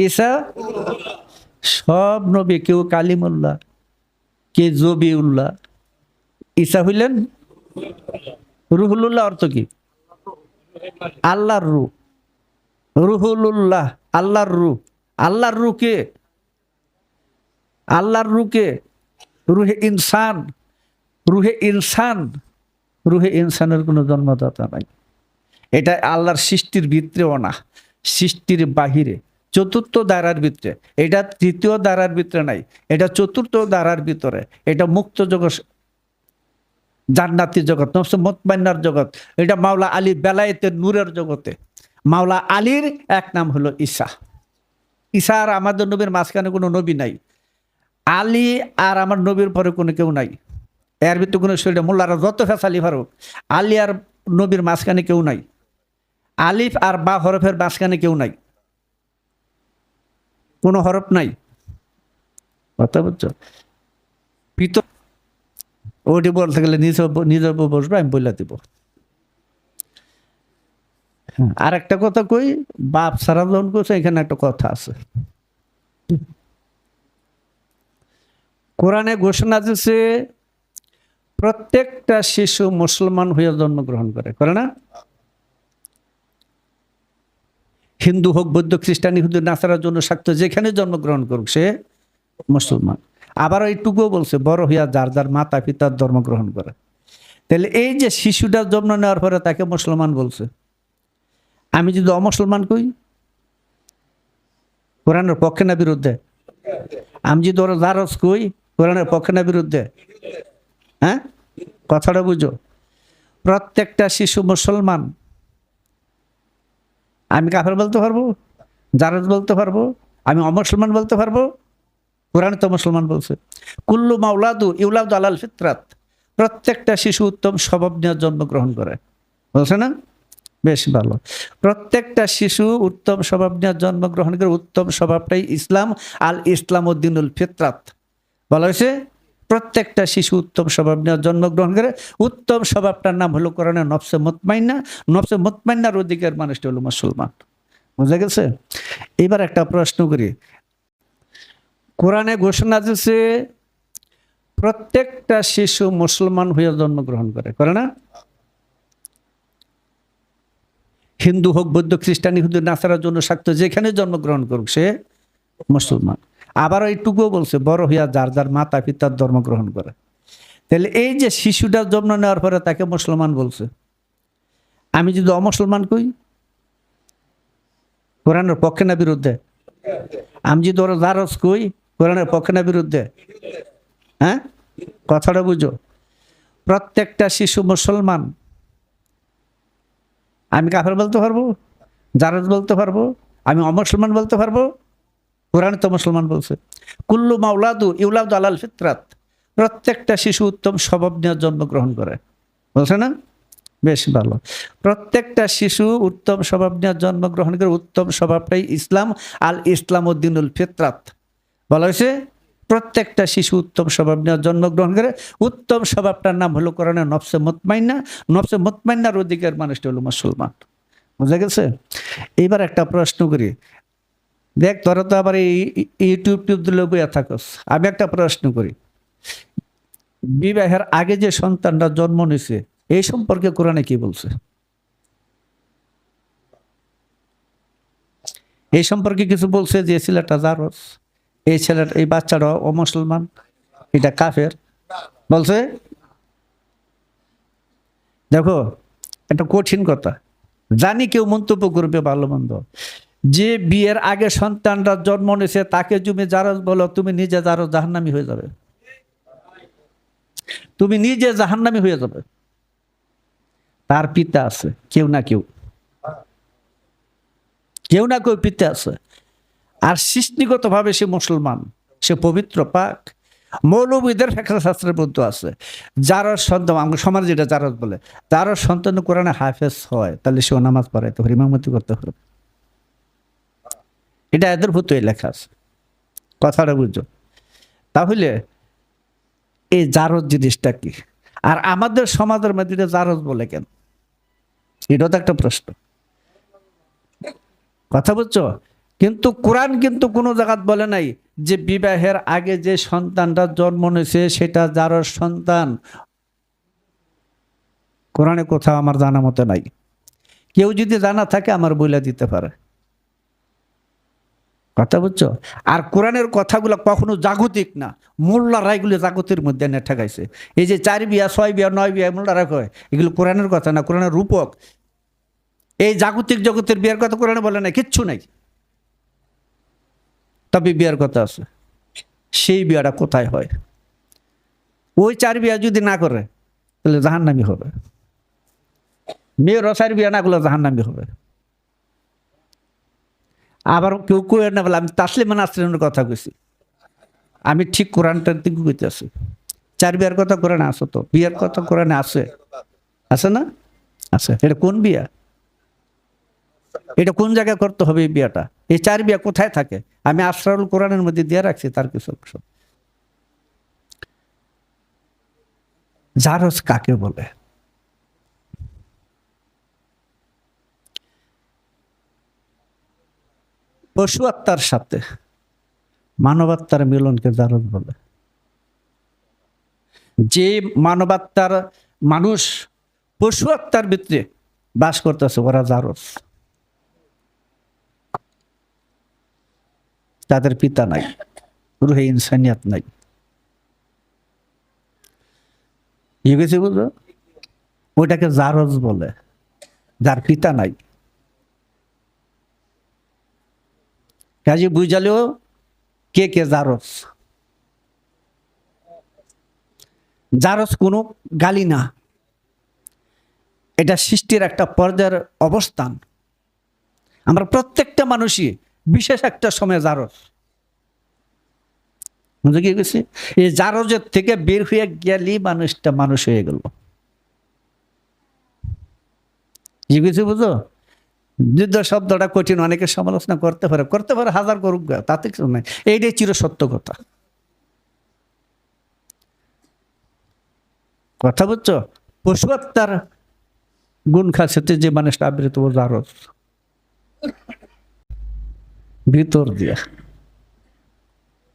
ঈসা সব নবী। কেউ কালিমুল্লাহ, কে জবিউল্লাহ। ঈসা হইলেন রুহুল্লাহ। অর্থ কি? আল্লাহর রূহ। রুহুল্লাহ আল্লাহর রূহ। আল্লাহর রূহ কে? আল্লাহর রূহ কে? রুহে ইনসান। রুহে ইনসান। রুহে ইনসানের কোনো জন্মদাতা নাই। এটা আল্লাহর সৃষ্টির ভিতরেও না, সৃষ্টির বাহিরে, চতুর্থ দ্বারার ভিতরে। এটা তৃতীয় দ্বারার ভিতরে নাই, এটা চতুর্থ দ্বারার ভিতরে। এটা মুক্ত জগৎ, জান্নাতি জগৎ, নফসে মুতমাইন্নার জগৎ। এটা মাওলা আলী বেলায়েতের নূরের জগতে। মাওলা আলীর এক নাম হলো ঈসা। ঈসা আর আমাদের নবীর মাঝখানে কোনো নবী নাই। আলী আর আমার নবীর পরে কোনো কেউ নাই। এর ভিতরে কোনো শরীরে মোল্লারা যত ফেসালি ফারুক, আলী আর নবীর মাঝখানে কেউ নাই। আলিফ আর বা হরফের মাঝখানে কেউ নাই, কোনো হরফ নাই। কথা বুঝছো? পিতর ওটি বলতে গেলে নিজে বসবে, আমি বলে দিব। আর একটা কথা কই, বাপ সারা যখন করছে, এখানে একটা কথা আছে। কোরআনে ঘোষণা দিয়েছে প্রত্যেকটা শিশু মুসলমান হয়ে জন্মগ্রহণ করে না? হিন্দু হোক, বৌদ্ধ, খ্রিস্টান, ইহুদি, নাসারার জন্য স্বার্থ, যেখানে জন্মগ্রহণ করুক সে মুসলমান। আবার এইটুকুও বলছে বড় হইয়া যার যার মাতা পিতার ধর্ম গ্রহণ করে। তাহলে এই যে শিশুটা জন্ম নেওয়ার পরে তাকে মুসলমান বলছে, আমি যদি অমুসলমান কই, কোরআনের পক্ষে না বিরুদ্ধে? আমি যদি ওরা জারজ কই, কোরআনের পক্ষে না বিরুদ্ধে? হ্যাঁ, কথাটা বুঝো। প্রত্যেকটা শিশু মুসলমান। আমি কাফের বলতে পারবো, জারজ বলতে পারবো, আমি অমুসলমান বলতে পারবো? কোরআন তো মুসলমান বলছে, কুল্লু মাওলাদু ইউলাদু আলাল ফিতরাত। প্রত্যেকটা শিশু উত্তম স্বভাব নিয়ে জন্মগ্রহণ করে, বলছে না? বেশ ভালো। প্রত্যেকটা শিশু উত্তম স্বভাব নিয়ে জন্মগ্রহণ করে। উত্তম স্বভাবটাই ইসলাম। আল ইসলাম উদ্দিনুল ফিতরাত বলা হয়েছে। প্রত্যেকটা শিশু উত্তম স্বভাব নিয়ে জন্মগ্রহণ করে। উত্তম স্বভাবটার নাম হলো কোরআনে নফসে মুতমাইন্না। নফসে মুতমাইন্নার অধিকার মানুষটি হলো মুসলমান। বুঝা গেছে? এবার একটা প্রশ্ন করি। কোরআনে ঘোষণা দিয়েছে প্রত্যেকটা শিশু মুসলমান হয়ে জন্মগ্রহণ করে না? হিন্দু হোক, বৌদ্ধ, খ্রিস্টান, ইহুদি, নাসারার জন্য স্বার্থ, যেখানে জন্মগ্রহণ করুক সে মুসলমান। আবার এইটুকুও বলছে বড় হইয়া যার যার মাতা পিতার ধর্ম গ্রহণ করে। তাহলে এই যে শিশুটা জন্ম নেওয়ার পরে তাকে মুসলমান বলছে, আমি যদি অমুসলমান কই, কোরআনের পক্ষে না বিরুদ্ধে? আমি যদি ওরা জারজ কই, কোরআনের পক্ষে না বিরুদ্ধে? হ্যাঁ, কথাটা বুঝো। প্রত্যেকটা শিশু মুসলমান। আমি কাফের বলতে পারবো, জারজ বলতে পারবো, আমি অমুসলমান বলতে পারবো? কোরআন তো মুসলমান বলছে, কুল্লু মাওলাদু ইউলাদু আলাল ফিতরাত। প্রত্যেকটা শিশু উত্তম স্বভাব নিয়ে জন্মগ্রহণ করে, বলছে না? বেশ ভালো। প্রত্যেকটা শিশু উত্তম স্বভাব নিয়ে জন্মগ্রহণ করে। উত্তম স্বভাবটাই ইসলাম। আল ইসলাম উদ্দিনুল ফিতরাত বলা হয়েছে। প্রত্যেকটা শিশু উত্তম স্বভাব নিয়ে জন্মগ্রহণ করে। উত্তম স্বভাবটার নাম হলো কোরআনে নফসে মুতমাইন্না। নফসে মুতমাইন্নার অধিকার মানুষটি হলো মুসলমান। বুঝা গেছে? এইবার একটা প্রশ্ন করি। দেখ, তোরা তো আবার এই ইউটিউব দিলে বইয়া থাকস। আমি একটা প্রশ্ন করি, বিবাহের আগে যে সন্তানরা জন্ম নিছে এই সম্পর্কে কোরআনে কি বলছে? এই সম্পর্কে কিছু বলছে যে ছেলেটা জারজ, এই ছেলেটা, এই বাচ্চাটা অমুসলমান, এটা কাফের বলছে? দেখো, এটা কঠিন কথা, জানি কেউ মন্তব্য করবে ভালো মন্দ। যে বিয়ের আগে সন্তানরা জন্ম নিয়েছে তাকে তুমি জারজ বলো, তুমি নিজে জারজ, জাহান্নামী হয়ে যাবে। তুমি নিজে জাহান্নামী হয়ে যাবে। তার পিতা আছে, কেউ না কেউ, কেউ না কেউ পিতা আছে। আর সৃষ্টিগত ভাবে সে মুসলমান, সে পবিত্র পাক। মৌলবীদের ফিকহ শাস্ত্রের মধ্যে আছে, যার সন্তান, আমার সমাজ যেটা জারজ বলে, যার সন্তান কোরআনে হাফেজ হয় তাহলে সে নামাজ পড়াইতে হবে, ইমামতি করতে হবে। এটা এদের ভূতই লেখা আছে, কথাটা বুঝছো? তাহলে এই জারজ জিনিসটা কি, আর আমাদের সমাজের মধ্যে এটা জারজ বলে কেন, এটাও তো একটা প্রশ্ন। কথা বুঝছো? কিন্তু কোরআন কিন্তু কোনো জায়গাত বলে নাই যে বিবাহের আগে যে সন্তানটা জন্ম নিয়েছে সেটা জারজ সন্তান। কোরআনে কোথাও আমার জানা মতো নাই। কেউ যদি জানা থাকে আমার বইলা দিতে পারে। কথা বুঝছো? আর কোরআনের কথাগুলো কখনো জাগতিক না, মোল্লারা এগুলো জাগতির মধ্যে এনে ঠেকাইছে। এই যে 4 বিয়া 6 বিয়া 9 বিয়া মোল্লারা কয়, এগুলো কোরআনের কথা না, কোরআনের রূপক। এই জাগতিক জগতের বিয়ার কথা কোরআনে বলে না, কিচ্ছু নাই। তবে বিয়ার কথা আছে, সেই বিয়াটা কোথায় হয়? ওই 4 বিয়া যদি না করে তাহলে জাহান্নামী হবে। মেয়ের 4 বিয়া না করলে জাহান্নামী হবে। আবার কেউ কই না বলে আমি তাসলিমা নাসরিনের কথা কইছি, আমি ঠিক কোরআনটার দিকে কইতেছি। 4 বিয়ার কথা কোরআনে আছে, তো বিয়ার কথা কোরআনে আছে, আছে না? আছে। এটা কোন বিয়া? এটা কোন জায়গায় করতে হবে এই বিয়াটা? এই 4 বিয়া কোথায় থাকে? আমি আসরারুল কোরআনের মধ্যে দিয়ে রাখছি তার কিছু অংশ। জারজ কাকে বলে? পশু আত্মার সাথে মানবাত্মার মিলনকে জারজ বলে। যে মানবাত্মার মানুষ পশু আত্মার ভিতরে বাস করতেছে ওরা জারজ। তাদের পিতা নাই, রুহে ইনসানিয়াত নাই। বুঝেছি? বুঝো? ওইটাকে জারজ বলে, যার পিতা নাই। কাজে বুঝালেও কে কে জারজ। জারজ কোনো গালি না, এটা সৃষ্টির একটা পর্যায়ের অবস্থান। আমরা প্রত্যেকটা মানুষই বিশেষ একটা সময় জারজ। বুঝে কি গেছি? এই জারজের থেকে বের হয়ে গেলেই মানুষটা মানুষ হয়ে গেল। বুঝেছি? বুঝো? যুদ্ধ শব্দটা কঠিন, অনেকে সমালোচনা করতে পারে হাজার করুক, তাতে কিছু নাই। এইটাই চিরসত্য কথা। কথা বুঝছো? পশু আত্মার গুণ খাসিয়তে যে মানুষটা আবৃত ও জারজ ভিতর দিয়া।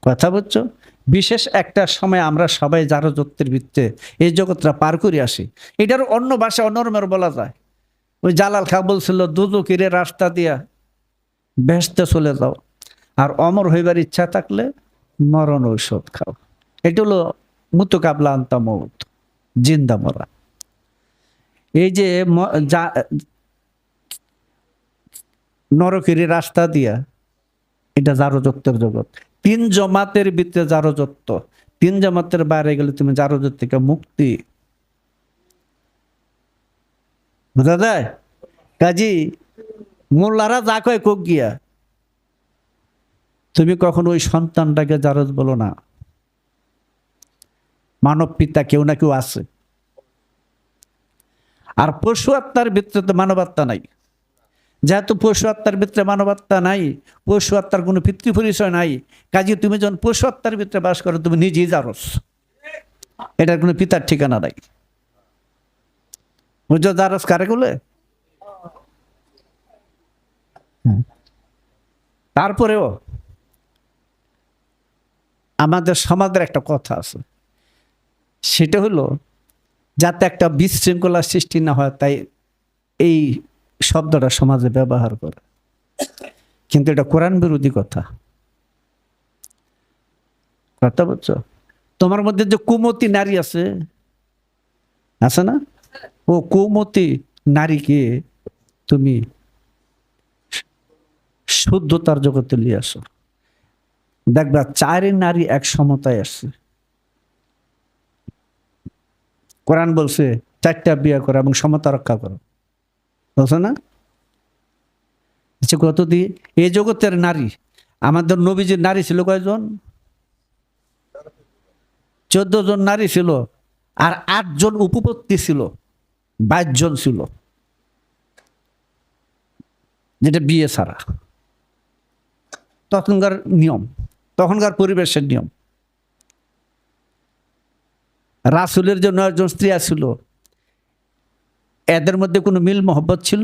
কথা বুঝছো? বিশেষ একটা সময় আমরা সবাই জারজত্বের ভিত্তিতে এই জগৎটা পার করে আসি। এটার অন্য ভাষা অন্যরমের বলা যায়। ওই জালাল খা বলছিল দুদুকিরে রাস্তা দিয়া ভেস্তে চলে যাও, আর অমর হইবার ইচ্ছা থাকলে মরণ ঔষধ খাও। এটা হলো মুতুকাবলা আন্তা মৌত, জিন্দা মরা। এই যে নরকের রাস্তা দিয়া, এটা জারজত্বের জগৎ। 3 জমাতের ভিতরে জারজত্ব, 3 জমাতের বাইরে গেলে তুমি জারজত থেকে মুক্তি। বুঝা যায়? কাজী মোল্লারা যা কয় কোক গিয়া, তুমি কখনো ওই সন্তানটাকে জারজ বলো না। মানব পিতা কেউ না কেউ আছে। আর পশু আত্মার ভিতরে তো মানবাত্মা নাই। যেহেতু পশু আত্মার ভিতরে মানবাত্মা নাই, পশু আত্মার কোনো পিতৃ পরিচয় নাই, কাজে তুমি যখন পশু আত্মার ভিতরে বাস করো তুমি নিজেই জারজ। এটার কোনো পিতার ঠিকানা নাই। বুঝছো জারজ কারে বলে? তারপরেও আমাদের সমাজের একটা কথা আছে, সেটা হলো যাতে একটা বিশৃঙ্খলা সৃষ্টি না হয় তাই এই শব্দটা সমাজে ব্যবহার করে। কিন্তু এটা কোরআন বিরোধী কথা। কথা বুঝছো? তোমার মধ্যে যে কুমতি নারী আছে, আছে না? ও কুমতি নারীকে তুমি শুদ্ধতার জগতে নিয়ে আসো, দেখবা 4 নারী এক সমতায় আসছে। কোরআন বলছে 4টা বিয়ে করো এবং সমতা রক্ষা করো, বলছে না? আচ্ছা, কত দিয়ে এই জগতের নারী, আমাদের নবীজির নারী ছিল কয়জন? 14 জন নারী ছিল, আর 8 জন উপপত্তি ছিল, 22 জন ছিল, যেটা বিয়ে ছাড়া। তখনকার নিয়ম, তখনকার পরিবেশের নিয়ম। রাসূলের যে 9 জন স্ত্রী ছিল, এদের মধ্যে কোনো মিল মহব্বত ছিল?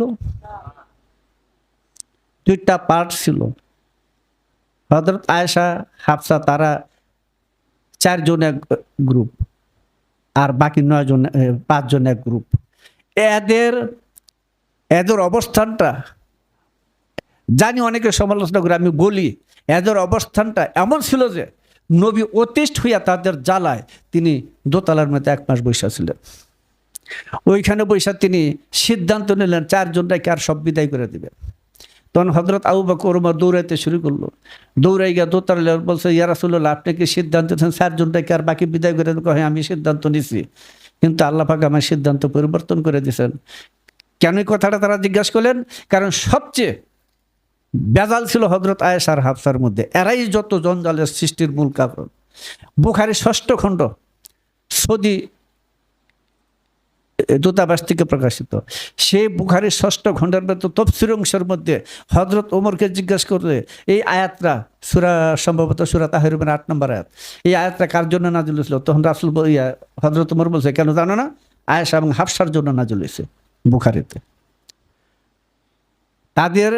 2টা পার্ট ছিল। হযরত আয়েশা, হাফসা, তারা 4 জন এক গ্রুপ, আর বাকি 9 জন 5 জন এক গ্রুপ। এদের এদের অবস্থানটা জানি অনেকে সমালোচনা করে, আমি বলি এদের অবস্থানটা এমন ছিল যে নবী অতিষ্ঠ হইয়া তাদের জ্বালায় তিনি দোতলার মধ্যে 1 মাস বৈশা ছিলেন। ওইখানে বৈশা তিনি সিদ্ধান্ত নিলেন 4 জনটাকে আর সব বিদায় করে দিবে। তখন হযরত আবু বকর ওমর দৌড়াইতে শুরু করলো। দৌড়াই গিয়া দোতলায় বলছে, ইয়া রাসূলুল্লাহ, আপনি কি সিদ্ধান্ত নিয়েছেন 4 জনটাকে আর বাকি বিদায় করে দেন? হ্যাঁ, আমি সিদ্ধান্ত নিছি, কিন্তু আল্লাহ পাক আমার সিদ্ধান্ত পরিবর্তন করে দিয়েছেন। কেন এই কথাটা তারা জিজ্ঞাসা করলেন? কারণ সবচেয়ে বেজাল ছিল হযরত আয়েশা আর হাফসার মধ্যে। এরাই যত জঞ্জালের সৃষ্টির মূল কারণ। বুখারী 6ষ্ঠ খণ্ড, সৌদি দূতাবাস থেকে প্রকাশিত, সেই বুখারীর 6ষ্ঠ খণ্ডের মধ্যে তফসির অংশের মধ্যে হযরত ওমরকে জিজ্ঞাসা করলে এই আয়াতটা, সূরা সম্ভবত সূরা তাহরিমের 8 নম্বর আয়াত, এই আয়াতটা কার জন্য নাজিল হয়েছিল? তখন রাসূল হযরত ওমর বলছে, কেন জানো না? আয়েশা এবং হাফসার জন্য নাজিল হয়েছে বুখারীতে। তাদের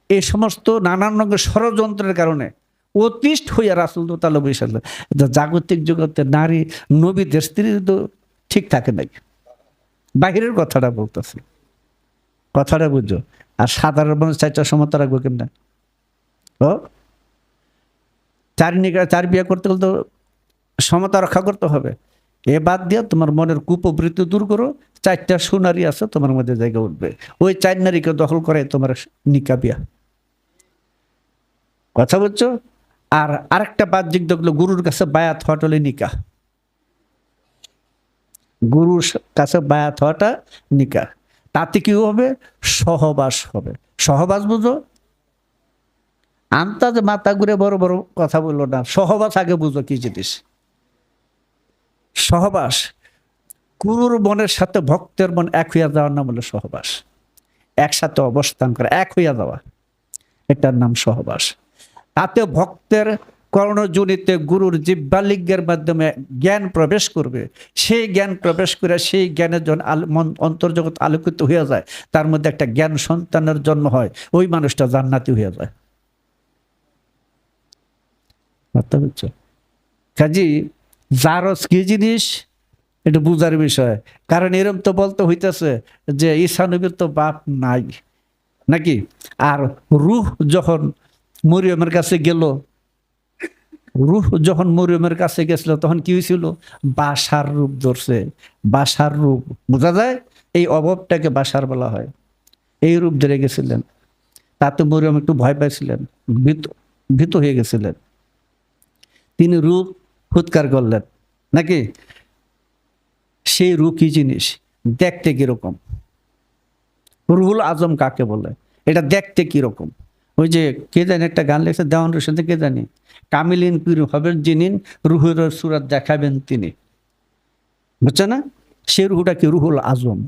এই সমস্ত নানান রঙের ষড়যন্ত্রের কারণে অতিষ্ঠ হইয়া রাসূল তাআলা বসে, জাগতিক জগতে নারী নবীদের স্ত্রী তো ঠিক থাকে নাই, বাহিরের কথাটা বলতেছি, কথাটা বুঝো। আর সাধারণ মানুষ 4টা সমতা রাখবো কেমন? ও 4 বিয়ে করতে হলে তো সমতা রক্ষা করতে হবে। এ বাদ দিয়া তোমার মনের কুপ্রবৃত্তি দূর করো। 4টা সুনারী আছে তোমার মধ্যে, জায়গা উঠবে। ওই 4 নারীকে দখল করে তোমার নিকা বিয়া। কথা বলছো? আর আরেকটা বাহ্যিক দেখলো, গুরুর কাছে বায়াত হওয়াটা হলে নিকা। গুরুর কাছে বায়াত হওয়াটা নিকা। তাতে কি হবে? সহবাস হবে। সহবাস বুঝো? আন্তাজে মাথা ঘুরে বড় বড় কথা বললো না, সহবাস আগে বুঝো কি জিনিস। সহবাস, গুরুর মনের সাথে ভক্তের মন এক হইয়া যাওয়ার নাম হলো সহবাস। একসাথে অবস্থান করা, এক হইয়া যাওয়া, এটার নাম সহবাস। তাতে ভক্তের কর্ণজনিতে গুরুর জিহ্বালিঙ্গের মাধ্যমে জ্ঞান প্রবেশ করবে। সেই জ্ঞান প্রবেশ করে সেই জ্ঞানের জন্য অন্তর্জগৎ আলোকিত হয়ে যায়, তার মধ্যে একটা জ্ঞান সন্তানের জন্ম হয়, ওই মানুষটা জান্নাতি হয়ে যায়। কাজী জারজ কি জিনিস এটা বুঝার বিষয়। কারণ এরম তো বলতে হইতেছে যে ঈসা নবীর তো বাপ নাই নাকি? আর রূহ যখন মরিয়মের কাছে গেল, রূহ যখন মরিয়মের কাছে গেছিল, তখন কি হয়েছিল? বাসার রূপ ধরছে। বাসার রূপ বোঝা যায়, এই অভাবটাকে বাসার বলা হয়। এই রূপ ধরে গেছিলেন। তাতে মরিয়ম একটু ভয় পাইছিলেন, ভীত হয়ে গেছিলেন। তিনি রূপ ফুৎকার করলেন নাকি? সেই রূপ কি জিনিস, দেখতে কিরকম? রুহুল আজম কাকে বলে, এটা দেখতে কিরকম? ওই যে কে জানি একটা গান লেগেছে দেওয়ান রোশন, কে জানি, কামিলিন পীর হবেন যিনি, রুহের সুরাত দেখাবেন তিনি। বুঝছে না? সেই রুহুটা কি? রুহুল আজম।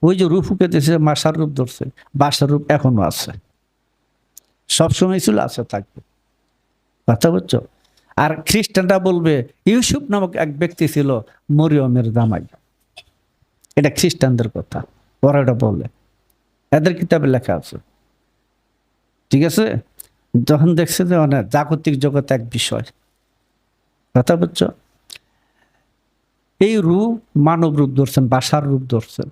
ওই যে রূপ পেতেছে, মাসার রূপ ধরছে, বাসার রূপ এখনো আছে, সবসময় ছিল, আছে, থাকবে। কথা বুঝছো? আর খ্রিস্টানরা বলবে ইউসুফ নামক এক ব্যক্তি ছিল মরিয়মের জামাই। এটা খ্রিস্টানদের কথা, ওরা এটা বলে, এদের কিতাবে লেখা আছে। ঠিক আছে? যখন দেখছে যে অনেক জাগতিক জগৎ এক বিষয়, কথা বুঝছো? এই রূপ মানব রূপ ধরছেন, বাসার রূপ ধরছেন।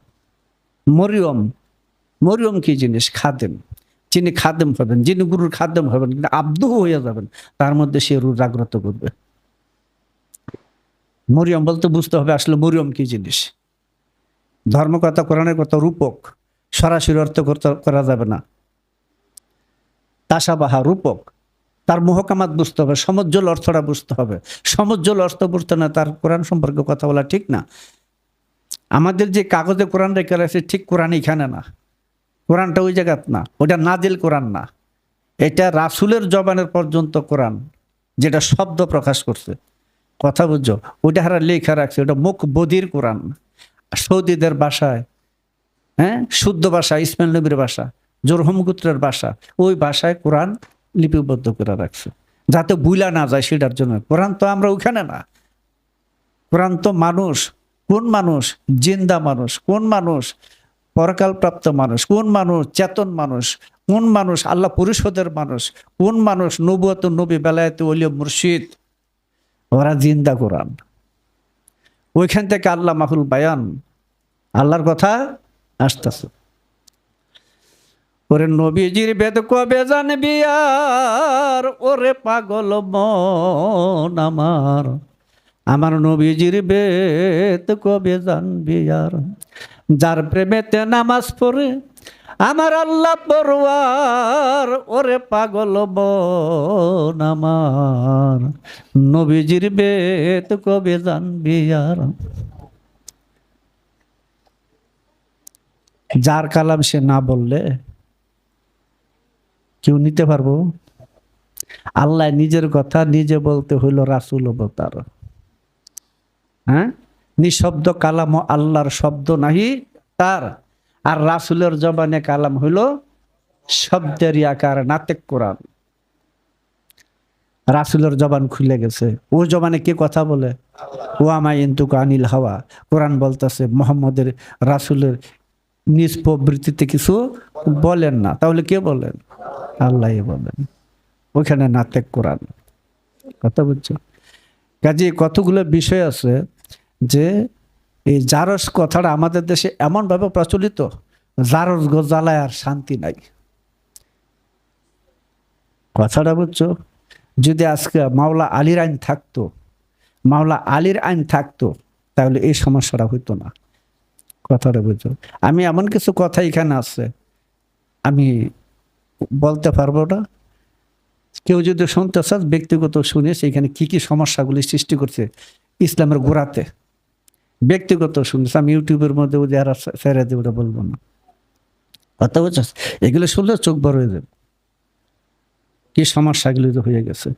মরিয়ম কি জিনিস? খাদেম। যিনি খাদেম হবেন, যিনি গুরুর খাদেম হবেন, কিন্তু আব্দুহ হয়ে যাবেন, তার মধ্যে সে রূপ জাগ্রত করবে। মরিয়ম বলতে বুঝতে হবে আসলে মরিয়ম কি জিনিস। ধর্মকথা, কোরআনের কথা রূপক, সরাসরি অর্থ করা যাবে না। তাসাবাহা, রূপক, তার মোহকামাত বুঝতে হবে, সমজ্জ্বল অর্থটা বুঝতে হবে। সমজ্জ্বল অর্থ বুঝতে না তার কোরআন সম্পর্কে কথা বলা ঠিক না। আমাদের যে কাগজে কোরআন রেখে আছে, ঠিক কোরআন এখানে না, কোরআনটা ওই জায়গাত না, ওটা নাজিল কোরআন না, এটা রাসূলের জবানের পর্যন্ত কোরআন, যেটা শব্দ প্রকাশ করছে। কথা বুঝছো? ওটা হারা লেখা রাখছে, ওটা মুখ বধির কোরআন, সৌদিদের ভাষায়, হ্যাঁ, শুদ্ধ ভাষা, ইসমাইল নবীর ভাষা, জোরহমগুত্রের ভাষা, ওই ভাষায় কোরআন লিপিবদ্ধ করে রাখছে, যাতে বুইলা না যায় সেটার জন্য। কোরআন তো আমরা ওখানে না, কোরআন তো মানুষ। কোন মানুষ? জিন্দা মানুষ। কোন মানুষ? পরকালপ্রাপ্ত মানুষ। কোন মানুষ? চেতন মানুষ। কোন মানুষ? আল্লাহ পরিষদের মানুষ। কোন মানুষ? নবুয়ত নবী, বেলায়েত ওলিয়া, মুর্শিদ, ওরা জিন্দা কোরআন। ওইখান থেকে আল্লাহ মাহুল বায়ান, আল্লাহর কথা আসতেছে। ওরে নবীজির বেদ কবে জানবি আর, ওরে পাগল মন আমার, আমার নবীজির বেদ কবে জানবি আর, যার প্রেমেতে নামাজ পড়ে আমার আল্লাহ পরওয়ার, ওরে পাগল মন আমার, নবীজির বেদ কবে জানবি আর। যার কালাম সে না বললে কেউ নিতে পারবো? আল্লাহ নিজের কথা নিজে বলতে হইল রাসূল অবতার। হ্যাঁ, নিঃশব্দ কালাম আল্লাহর শব্দ নাহি তার, আর রাসূলের জবানে কালাম হইল শব্দের আকার, নাতেক কোরআন। রাসূলের জবান খুলে গেছে, ও জবানে কে কথা বলে? ও আমায় ইন্তুকা আনিল হাওয়া। কোরআন বলতেছে মুহাম্মদের, রাসূলের নিজ প্রবৃত্তিতে কিছু বলেন না, তাহলে কে বলেন? আল্লাহ বলেন। ওখানে নাতেক কোরআন। কথা বুঝছো? কাজে কতগুলো বিষয় আছে যে এই জারস কথাটা আমাদের দেশে এমনভাবে প্রচলিত, জারস জ্বালায় আর শান্তি নাই। কথাটা বুঝছো? যদি আজকে মাওলা আলীর আইন থাকতো, মাওলা আলীর আইন থাকতো, তাহলে এই সমস্যাটা হইতো না। কথাটা বুঝছো? আমি এমন কিছু কথা এখানে আছে আমি বলতে পারবো না। কেউ যদি শুনতে চান ব্যক্তিগত শুনে সেখানে কি কি সমস্যাগুলি সৃষ্টি করছে ইসলামের গোড়াতে, ব্যক্তিগত শুনছে, আমি ইউটিউবের মধ্যে যারা ছেড়ে দিয়ে ওটা বলবো না। কথা বুঝছো? এগুলো শুনলে চোখ বড় হয়ে যাবে, কি সমস্যাগুলি তো হয়ে গেছে।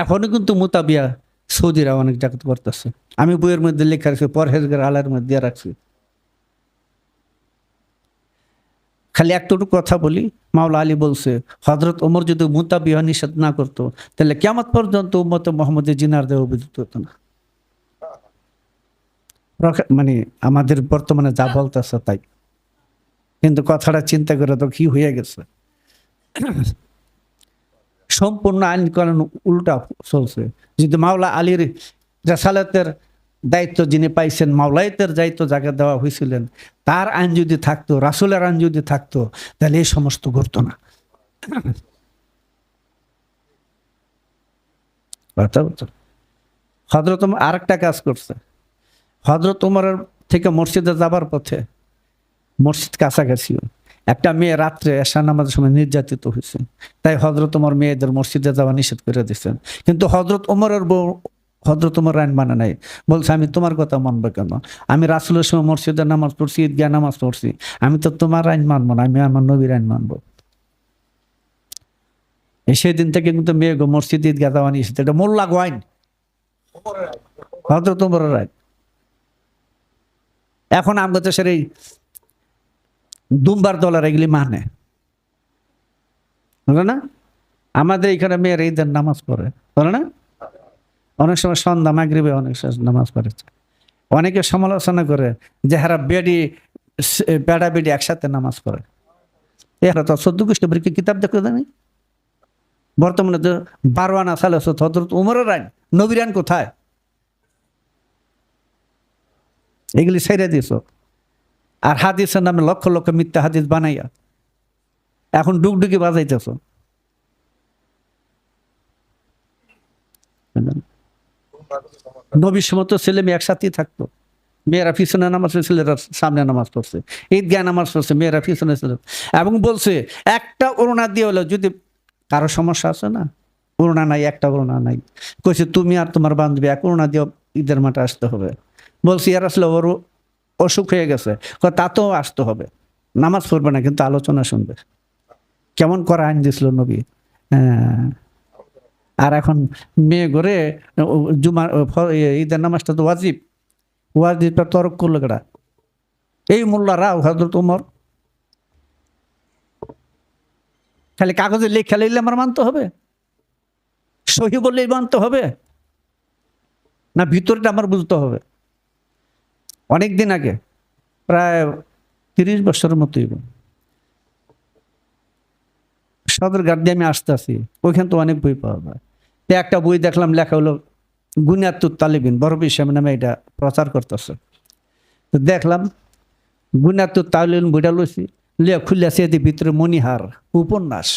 এখনো কিন্তু মোতাবিয়া সৌদিরা অনেক জায়গাতে করতেছে। আমি বইয়ের মধ্যে লেখা রাখছি, পরহেজগার আলার মধ্যে দিয়ে রাখছি। খালি একটু কথা বলি, মাওলা আলী বলছে হযরত ওমর যদি মুতাবিয়া নিষেধ না করতো তাহলে কিয়ামত পর্যন্ত উম্মতে মুহাম্মদের জিনার দেওয়া বিদ্যুৎ হতো না। মানে আমাদের বর্তমানে যা বলতেছে তাই, কিন্তু কথাটা চিন্তা করে তো কি হয়ে গেছে। সম্পূর্ণ আইন কানুন উল্টা চলছে। যদি মাওলা আলীর রেসালাতের দায়িত্ব যিনি পাইছেন, মাওলায়েতের দায়িত্ব যাকে দেওয়া হয়েছিলেন, তার আইন যদি থাকতো, রাসূলের আইন যদি থাকতো, তাহলে এই সমস্ত ঘটতো না। হযরত ওমর আরেকটা কাজ করছে। হযরত ওমরের থেকে মসজিদে যাবার পথে, মসজিদ কাছাকাছি, একটা মেয়ে রাত্রে এশার নামাজের সময় নির্যাতিত হয়েছে। তাই হযরত ওমর মেয়েদের মসজিদে যাওয়া নিষেধ করে দিচ্ছেন। কিন্তু হযরত ওমরের বউ, হযরত ওমর আইন মানে নাই, বলছে আমি তোমার কথা মানবো কেন? আমি রাসূলের সময় মসজিদে নামাজ পড়ছি, ঈদগাহ নামাজ পড়ছি, আমি তো তোমার আইন মানবো না, আমি আমার নবীর আইন মানবো। সেদিন থেকে কিন্তু মেয়ে মসজিদ ঈদগাহ যাওয়া নিষেধ। এটা মোল্লা গো আইন, হযরত ওমরের আইন। এখন আমাদের দেশের এই দুম্বার দলের এগুলি মানে, বলে না? আমাদের এখানে মেয়ের ঈদের নামাজ পড়ে, বলে না? অনেক সময় সন্ধ্যা মাগরিবে অনেক নামাজ পড়ে। অনেকে সমালোচনা করে যে হারা বেড়া বেডি একসাথে নামাজ পড়ে। এরা তো 14 খ্রিস্ট পরীক্ষা কিতাব দেখো জানি। বর্তমানে তো 12 আনা সালে হযরত ওমরের আইন, নবীর আইন কোথায়? এগুলি ছেড়ে দিয়েছ। আর হাদিসের নামে লক্ষ লক্ষ মিথ্যা হাদিস বানাইয়া এখন ডুগডুগি বাজাইতেছ। নবীর সময় তো ছেলে মেয়ে একসাথেই থাকতো, মেয়েরা পিছনে নামাজ পড়ছে, ছেলেরা সামনে নামাজ পড়ছে, ঈদগাহ নামাজ পড়ছে, মেয়েরা পিছনে ছিল। এবং বলছে একটা ওড়না দিয়ে হলো, যদি কারো সমস্যা আছে না, ওড়না নাই, একটা ওড়না নাই, কইছে তুমি আর তোমার বান্ধবী এক ওড়না দিয়ে ঈদের মাঠে আসতে হবে। বলছি আর আসলে ওর অসুখ হয়ে গেছে, তাতেও আসতে হবে, নামাজ পড়বে না কিন্তু আলোচনা শুনবে। কেমন করা আইন দিছিল নবী। হ্যাঁ, আর এখন মেয়ে ঘরে জুমার ঈদের নামাজটা তো ওয়াজিবটা তরক করলো কেডা? এই মোল্লারা হযরত ওমর। খালি কাগজে লেখা লিখলে আমার মানতে হবে? সহি বললেই মানতে হবে? না ভিতরটা আমার বুঝতে হবে? অনেক দিন আগে, প্রায় 30 বছরের মতোই, সদরঘাট দিয়ে আমি আসতেছি, ওইখান তো অনেক বই পাওয়া যায়। তো একটা বই দেখলাম, লেখা হলো গুনিয়াতুত তালিবিন, বরবি সাহেব নামে এটা প্রচার করতেছে। তো দেখলাম গুনিয়াতুত তালিবিন বইটা লইছি, লিয়া খুললেছি, এদের ভিতরে মণিহার উপন্যাস,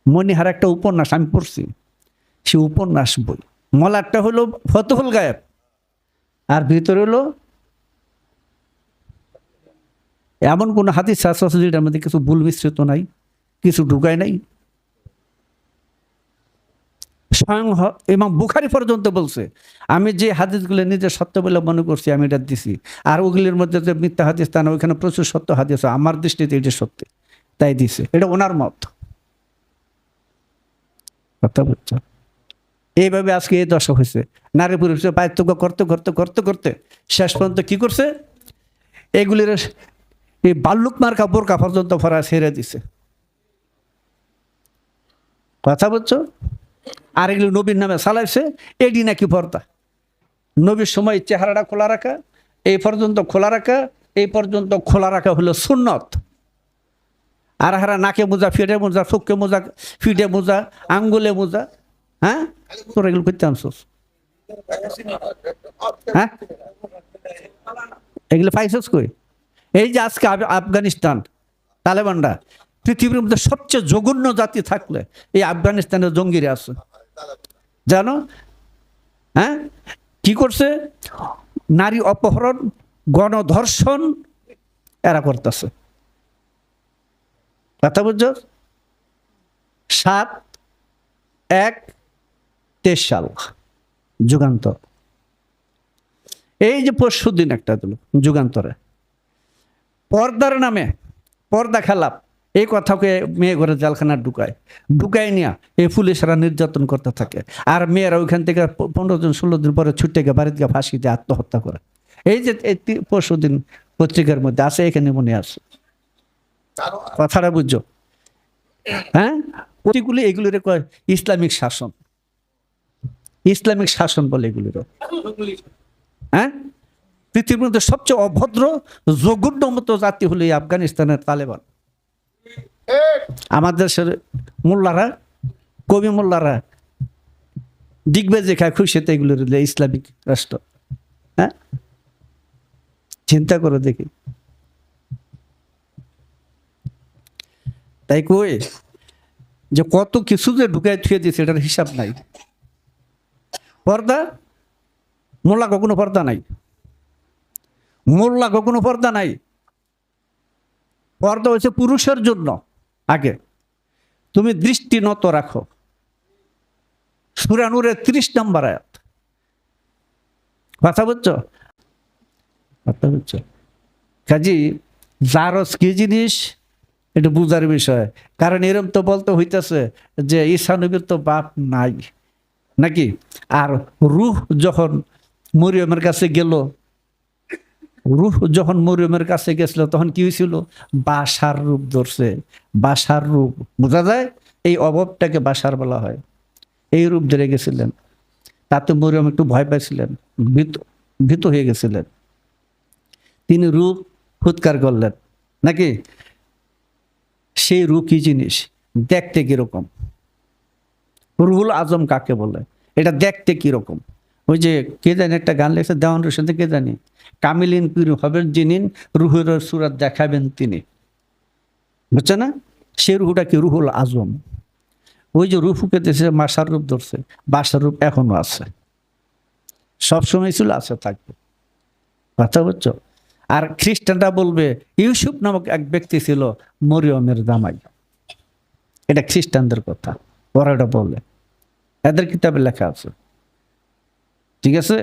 মণিহার একটা উপন্যাস আমি পড়ছি, সে উপন্যাস বই। মলারটা হলো ফতহুল গায়েব, আর ভিতরে হলো এমন কোন হাদিস আছে যেটার মধ্যে কিছু ভুল মিশ্রিত নাই, কিছু ঢুকায় নাই। স্বয়ং ইমাম বুখারী পর্যন্ত বলছে, আমি যে হাদিসগুলো নিজে সত্য বলে মনে করছি আমি এটা দিছি, আর ওগুলির মধ্যে যে মিথ্যা হাদিস তা না, ওইখানে প্রচুর সত্য হাদিস, আমার দৃষ্টিতে এটা সত্যি, তাই দিছে। এটা ওনার মত। কথা বুঝছো? এইভাবে আজকে এই দশা হয়েছে। নারী পুরুষের পার্থক্য করতে করতে করতে করতে শেষ পর্যন্ত কি করছে, এগুলির এই বাল্লুক মার্কা বোরকা পর্যন্ত ফরা ছেড়ে দিছে। কথা বুঝছো? আর এগুলো নবীর নামে চালাইছে, এটি নাকি পর্দা। নবীর সময় চেহারাটা খোলা রাখা, এই পর্যন্ত খোলা রাখা, এই পর্যন্ত খোলা রাখা হলো সুন্নত। আর হারা নাকে মোজা, ফিটে মোজা, চোখে মোজা, ফিটে মোজা, আঙ্গুলে মোজা, হ্যাঁ তোর এগুলো করতে আনছোস? হ্যাঁ এগুলো পাইছস কই? এই যে আজকে আফগানিস্তান তালেবানরা পৃথিবীর মধ্যে সবচেয়ে জঘন্য জাতি থাকলে এই আফগানিস্তানের জঙ্গিরা আছে, জানো? হ্যাঁ কি করছে? নারী অপহরণ, গণধর্ষণ এরা করতেছে। কথা বুঝছো? 7/1/23 সাল যুগান্তর। এই যে পরশুদিন একটা দিল যুগান্তরে, পর্দার নামে, পর্দা খেলাপ, এই কথাকে মেয়ে ঘরে জেলখানা ঢুকায় নিয়ে এই পুলিশরা নির্যাতন করতে থাকে। আর মেয়েরা ওইখান থেকে 15 দিন 16 দিন পরে ছুটে গিয়ে বাড়িতে গিয়ে ফাঁসি দিয়ে আত্মহত্যা করে। এই যে পরশুদিন পত্রিকার মধ্যে আছে, এখানে মনে আছে। কথাটা বুঝছো? হ্যাঁ প্রতিগুলি এগুলির কয় ইসলামিক শাসন, ইসলামিক শাসন বলে এগুলির। হ্যাঁ পৃথিবীর মধ্যে সবচেয়ে অভদ্র জঘন্য মতো জাতি হলো এই আফগানিস্তানের তালেবান। আমাদের দেশের মোল্লারা, কবি মোল্লারা দিগ্বেজে খায় খুশিতে এগুলোর ইসলামিক রাষ্ট্র। হ্যাঁ চিন্তা করে দেখি। তাই কই যে কত কিছু যে ঢুকায় থুয়ে দিয়েছে এটার হিসাব নাই। পর্দা, মোল্লা কখনো পর্দা নাই, মোল্লা কখনো পর্দা নাই। পর্দা হচ্ছে পুরুষের জন্য। আগে তুমি দৃষ্টি নত রাখো, সূরা নূরের 30 নম্বর আয়াত। কথা বুঝছো? কথা বুঝছো? কাজী জারজ কি জিনিস এটা বুঝার বিষয়। কারণ এরম তো বলতে হইতেছে যে ঈসা নবীর তো বাপ নাই নাকি। আর রূহ যখন মরিয়মের কাছে গেল, রূহ যখন মরিয়মের কাছে গেছিল তখন কি হয়েছিল? বাসার রূপ ধরছে। বাসার রূপ বোঝা যায়, এই অভাবটাকে বাসার বলা হয়। এই রূপ ধরে গেছিলেন, তাতে মরিয়ম একটু ভয় পাইছিলেন, ভীত হয়ে গেছিলেন। তিনি রূপ ফুৎকার করলেন নাকি। সেই রূপ কি জিনিস, দেখতে কিরকম? রুহুল আজম কাকে বলে, এটা দেখতে কিরকম? ওই যে কে জানি একটা গান লেগেছে দেওয়ান রোশনতে, কে জানি, কামিলিন পীর হবেন যিনি, রুহের সুরাত দেখাবেন তিনি। বুঝছে না? সে রুহুটা কি? রুহুল আজম। ওই যে রুহুকে দেশে মাসার রূপ ধরছে, বাসার রূপ এখনো আছে, সবসময় ছিল, আছে, থাকবে। কথা বুঝছো? আর খ্রিস্টানরা বলবে ইউসুফ নামক এক ব্যক্তি ছিল মরিয়মের জামাই। এটা খ্রিস্টানদের কথা, ওরা এটা বলে, এদের কিতাবে লেখা আছে। ঠিক আছে?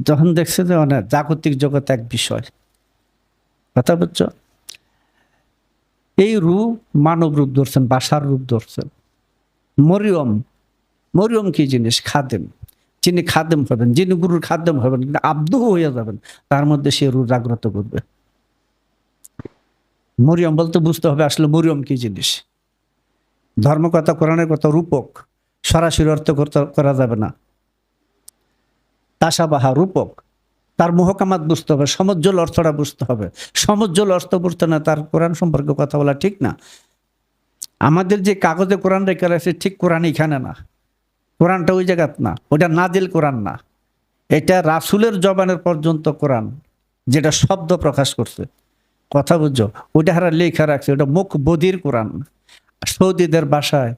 যখন দেখছে যে অনেক জাগতিক জগৎ এক বিষয়। কথা বুঝছো? এই রূপ মানব রূপ ধরছেন, বাসার রূপ ধরছেন। মরিয়ম মরিয়ম কি জিনিস? খাদেম। যিনি খাদেম হবেন, যিনি গুরুর খাদেম হবেন, কিন্তু আব্দু হয়ে যাবেন, তার মধ্যে সে রূহ জাগ্রত করবে। মরিয়ম বলতে বুঝতে হবে আসলে মরিয়ম কি জিনিস। ধর্মকথা, কোরআনের কথা রূপক, সরাসরি অর্থ করা যাবে না। তাসাবাহা, রূপক, তার মোহকামাত বুঝতে হবে, সমজ্জ্বল অর্থটা বুঝতে হবে। সমজ্জ্বল অর্থ বুঝতে না তার কোরআন সম্পর্কে কথা বলা ঠিক না। আমাদের যে কাগজে কোরআন রেখে আছে ঠিক কোরআন এখানে না, কোরআনটা ওই জায়গাত না, ওটা নাজিল কোরআন না, এটা রাসূলের জবানের পর্যন্ত কোরআন, যেটা শব্দ প্রকাশ করছে। কথা বুঝছো? ওটা হারা লেখা রাখছে, ওটা মুখ বধির কোরআন। সৌদিদের ভাষায়,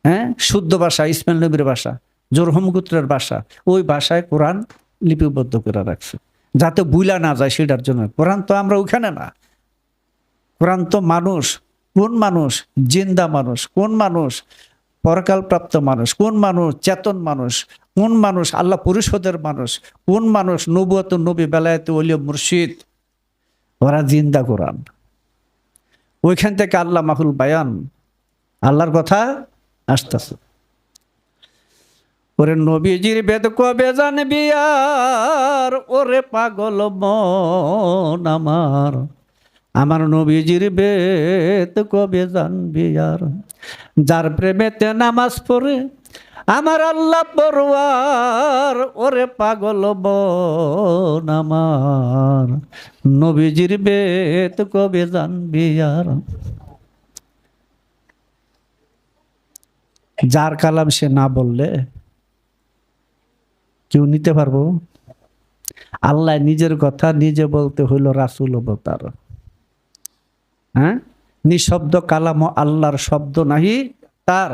হ্যাঁ, শুদ্ধ ভাষা, ইসমাইল নবীর ভাষা, জোরহম গোত্রের ভাষা, ওই ভাষায় কোরআন লিপিবদ্ধ করে রাখছে, যাতে বুইলা না যায় সেটার জন্য। কোরআন তো আমরা ওখানে না, কোরআন তো মানুষ। কোন মানুষ? জিন্দা মানুষ। কোন মানুষ? পরকালপ্রাপ্ত মানুষ। কোন মানুষ? চেতন মানুষ। কোন মানুষ? আল্লাহ পরিষদের মানুষ। কোন মানুষ? নবুয়ত, নবী, বেলায়েত, ওলিয়া, মুর্শিদ, ওরা জিন্দা কোরআন। ওইখান থেকে আল্লাহ মাহুল বায়ান, আল্লাহর কথা আসতেছে। ওরে নবীজির বেদ কবে জানবি আর, ওরে পাগল মন আমার, আমার নবীজির বেদ কবে জানবি আর। যার প্রেমেতে নামাজ পড়ে আমার আল্লাহ পরওয়ার, ওরে পাগল মন আমার, নবীজির বেদ কবে জানবি আর। যার কালাম সে না বললে কেউ নিতে পারবো? আল্লাহ নিজের কথা নিজে বলতে হইল রাসূল অবতার। হ্যাঁ, নিঃশব্দ কালাম আল্লাহর শব্দ নাহি তার,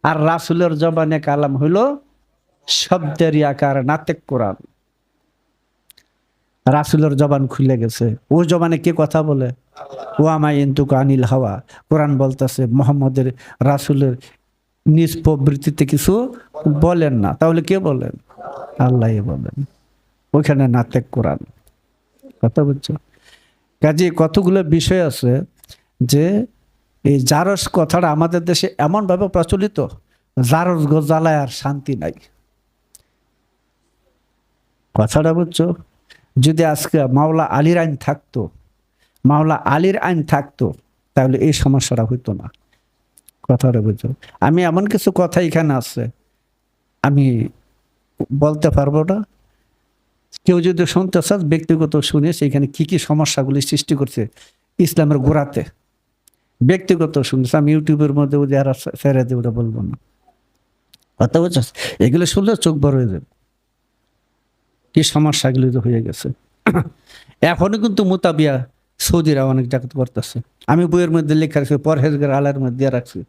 আর রাসূলের জবানে কালাম হইল শব্দের আকার, নাতেক কোরআন। রাসূলের জবান খুলে গেছে, ও জবানে কে কথা বলে? ও আমায় ইন্তুকা আনিল হাওয়া। কোরআন বলতেছে মোহাম্মদের, রাসূলের নিজ প্রবৃত্তিতে কিছু বলেন না, তাহলে কে বলেন? আল্লাহ বলেন। ওইখানে নাতেক কোরআন। কথা বুঝছো? কাজে কতগুলো বিষয় আছে যে এই জারস কথাটা আমাদের দেশে এমনভাবে প্রচলিত, জারস জ্বালায় আর শান্তি নাই। কথাটা বুঝছো? যদি আজকে মাওলা আলীর আইন থাকতো, মাওলা আলীর আইন থাকতো, তাহলে এই সমস্যাটা হইতো না। কথাটা বুঝছো? আমি এমন কিছু কথা এখানে আছে আমি বলতে পারবো না। কেউ যদি শুনতে চাস ব্যক্তিগত শুনে সেখানে কি কি সমস্যাগুলি সৃষ্টি করছে ইসলামের গোড়াতে, ব্যক্তিগত শুনছে, আমি ইউটিউবের মধ্যে যারা ছেড়ে দিয়ে ওটা বলবো না। কথা বুঝছস? এগুলো শুনলে চোখ বড় হয়ে যাবে, কি সমস্যাগুলি তো হয়ে গেছে। এখনো কিন্তু মোতাবিয়া সৌদিরা অনেক জায়গাতে করতেছে। আমি বইয়ের মধ্যে লেখা রাখছি, পরহেজগার আলার মধ্যে দিয়ে রাখছি।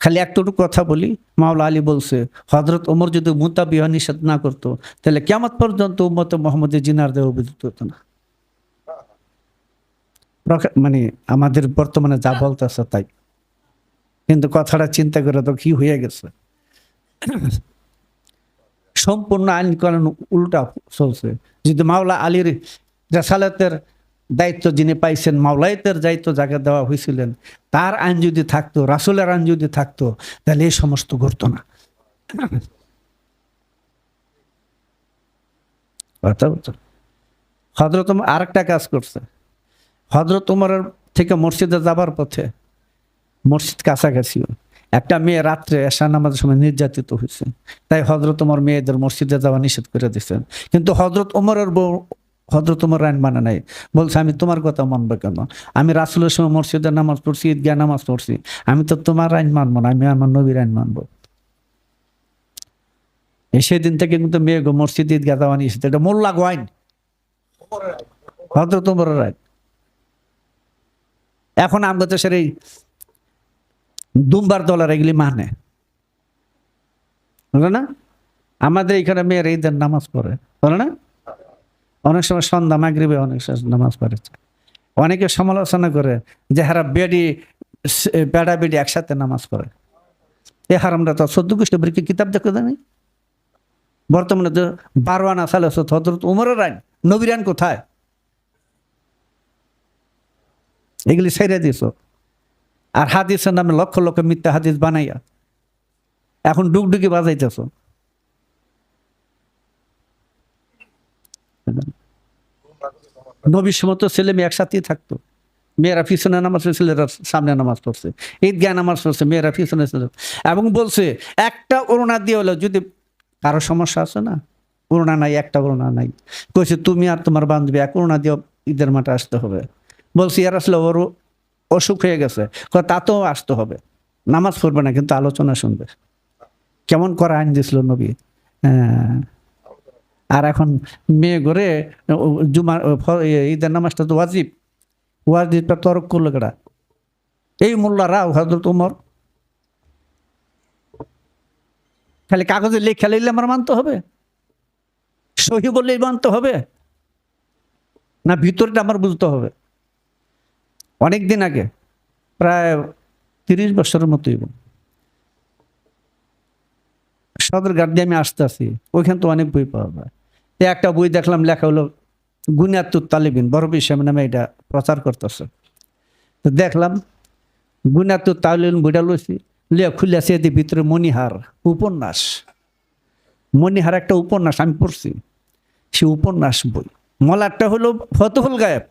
খালি একটু কথা বলি, মাওলা আলী বলছে হযরত ওমর যদি মুতাবিয়া নিষেধ না করতো তাহলে কিয়ামত পর্যন্ত উম্মতে মুহাম্মদের জিনার দেওয়া বিদ্যুৎ হতো না। মানে আমাদের বর্তমানে যা বলতেছে তাই, কিন্তু কথাটা চিন্তা করে তো কি হয়ে গেছে। সম্পূর্ণ আইন কানুন উল্টা চলছে। যদি মাওলা আলীর রেসালাতের দায়িত্ব যিনি পাইছেন, মাওলায়েতের দায়িত্ব যাকে দেওয়া হয়েছিলেন, তার আইন যদি থাকতো, রাসূলের আইন যদি থাকতো, তাহলে এই সমস্ত ঘটতো না। হযরত ওমর আরেকটা কাজ করছে। হযরত ওমরের থেকে মসজিদে যাবার পথে, মসজিদ কাছাকাছি, একটা মেয়ে রাত্রে এশা নামাজের সময় নির্যাতিত হয়েছে, তাই হযরত ওমর মেয়েদের মসজিদে যাওয়া নিষেধ করে দিয়েছেন। কিন্তু হযরত ওমরের বউ, হযরত ওমর আইন মানে নাই, বলছে আমি তোমার কথা মানবো কেন? আমি রাসূলের সময় মসজিদে নামাজ পড়ছি, ঈদগাহ নামাজ পড়ছি, আমি তো তোমার আইন মানবো না, আমি আমার নবীর আইন মানবো। সেদিন থেকে কিন্তু মেয়ে গো মসজিদ ঈদগাহ যাওয়া নিষেধ, এটা মোল্লা গো আইন, হযরত ওমরের আইন। এখন আমাদের দেশের এই দুম্বার দলের এগুলি মানে, বলে না? আমাদের এখানে মেয়ের ঈদের নামাজ পড়ে, বলে না? অনেক সময় সন্ধ্যা মাগরিবে অনেক নামাজ পড়ে। অনেকে সমালোচনা করে যে হারা বেড়া বেডি একসাথে নামাজ পড়ে। এ হারামরা তো 14 খ্রিস্ট বৃক্ষে কিতাব দেখে জানি। বর্তমানে যে 12 আনা সালে হযরত ওমরের আইন, নবীর আইন কোথায়? এগুলি ছেড়ে দিয়েছ। আর হাদিসের নামে লক্ষ লক্ষ মিথ্যা হাদিস বানাইয়া এখন ডুগডুগি বাজাইতেছ। নবীর সময় তো ছেলে মেয়ে একসাথেই থাকতো, মেয়েরা পিছনে নামাজ পড়ছে, ছেলেরা সামনে নামাজ পড়ছে, ঈদগাহে নামাজ পড়ছে, মেয়েরা পিছনে ছিল। এবং বলছে একটা ওড়না দিয়ে হলো, যদি কারো সমস্যা আছে না, ওড়না নাই, একটা ওড়না নাই, কইছে তুমি আর তোমার বান্ধবী এক ওড়না দিয়ে ঈদের মাঠে আসতে হবে। বলছি আর আসলে ওর অসুখ হয়ে গেছে, তাতেও আসতে হবে, নামাজ পড়বে না কিন্তু আলোচনা শুনবে। কেমন করা আইন দিয়েছিল নবী। হ্যাঁ, আর এখন মেয়ে ঘরে জুমার ঈদের নামাজটা তো ওয়াজিব, ওয়াজিবটা তরক করলো কেডা? এই মোল্লারা, হযরত ওমর। খালি কাগজে লেখা লিখলে আমার মানতে হবে, সহি বললেই মানতে হবে না, ভিতরটা আমার বুঝতে হবে। অনেক দিন আগে, প্রায় 30 বছরের মতোই, সদরঘাট দিয়ে আমি আসতে আসি, ওইখান তো অনেক বই পাওয়া যায়। একটা বই দেখলাম, লেখা হলো গুনিয়াতুত তালিবিন, বরফ ইসলাম নামে এটা প্রচার করতেছে। তো দেখলাম গুনিয়াতুত তালিবিন বইটা লইছি, লিয়া খুলে আসি, এদের ভিতরে মণিহার উপন্যাস, মণিহার একটা উপন্যাস আমি পড়ছি, সে উপন্যাস বই। মলারটা হলো ফতুহুল গায়েব,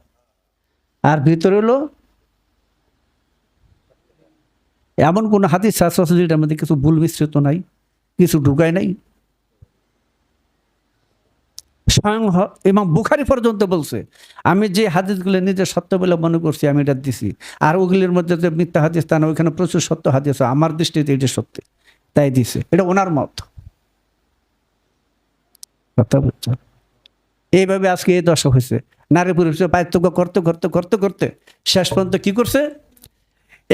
আর ভিতরে হলো এমন কোন হাদিস আছে যেটার মধ্যে কিছু ভুল মিশ্রিত নাই, কিছু ঢুকায় নাই। স্বয়ং ইমাম বুখারী পর্যন্ত বলছে, আমি যে হাদিসগুলো নিজে সত্য বলে মনে করছি আমি এটা দিছি, আর ওগুলির মধ্যে যে মিথ্যা হাদিস তা না, ওইখানে প্রচুর সত্য হাদিস, আমার দৃষ্টিতে এটা সত্যি, তাই দিছে। এটা ওনার মত। কথা বুঝছো? এইভাবে আজকে এই দশা হয়েছে, নারী পুরুষের পার্থক্য করতে করতে করতে করতে শেষ পর্যন্ত কি করছে,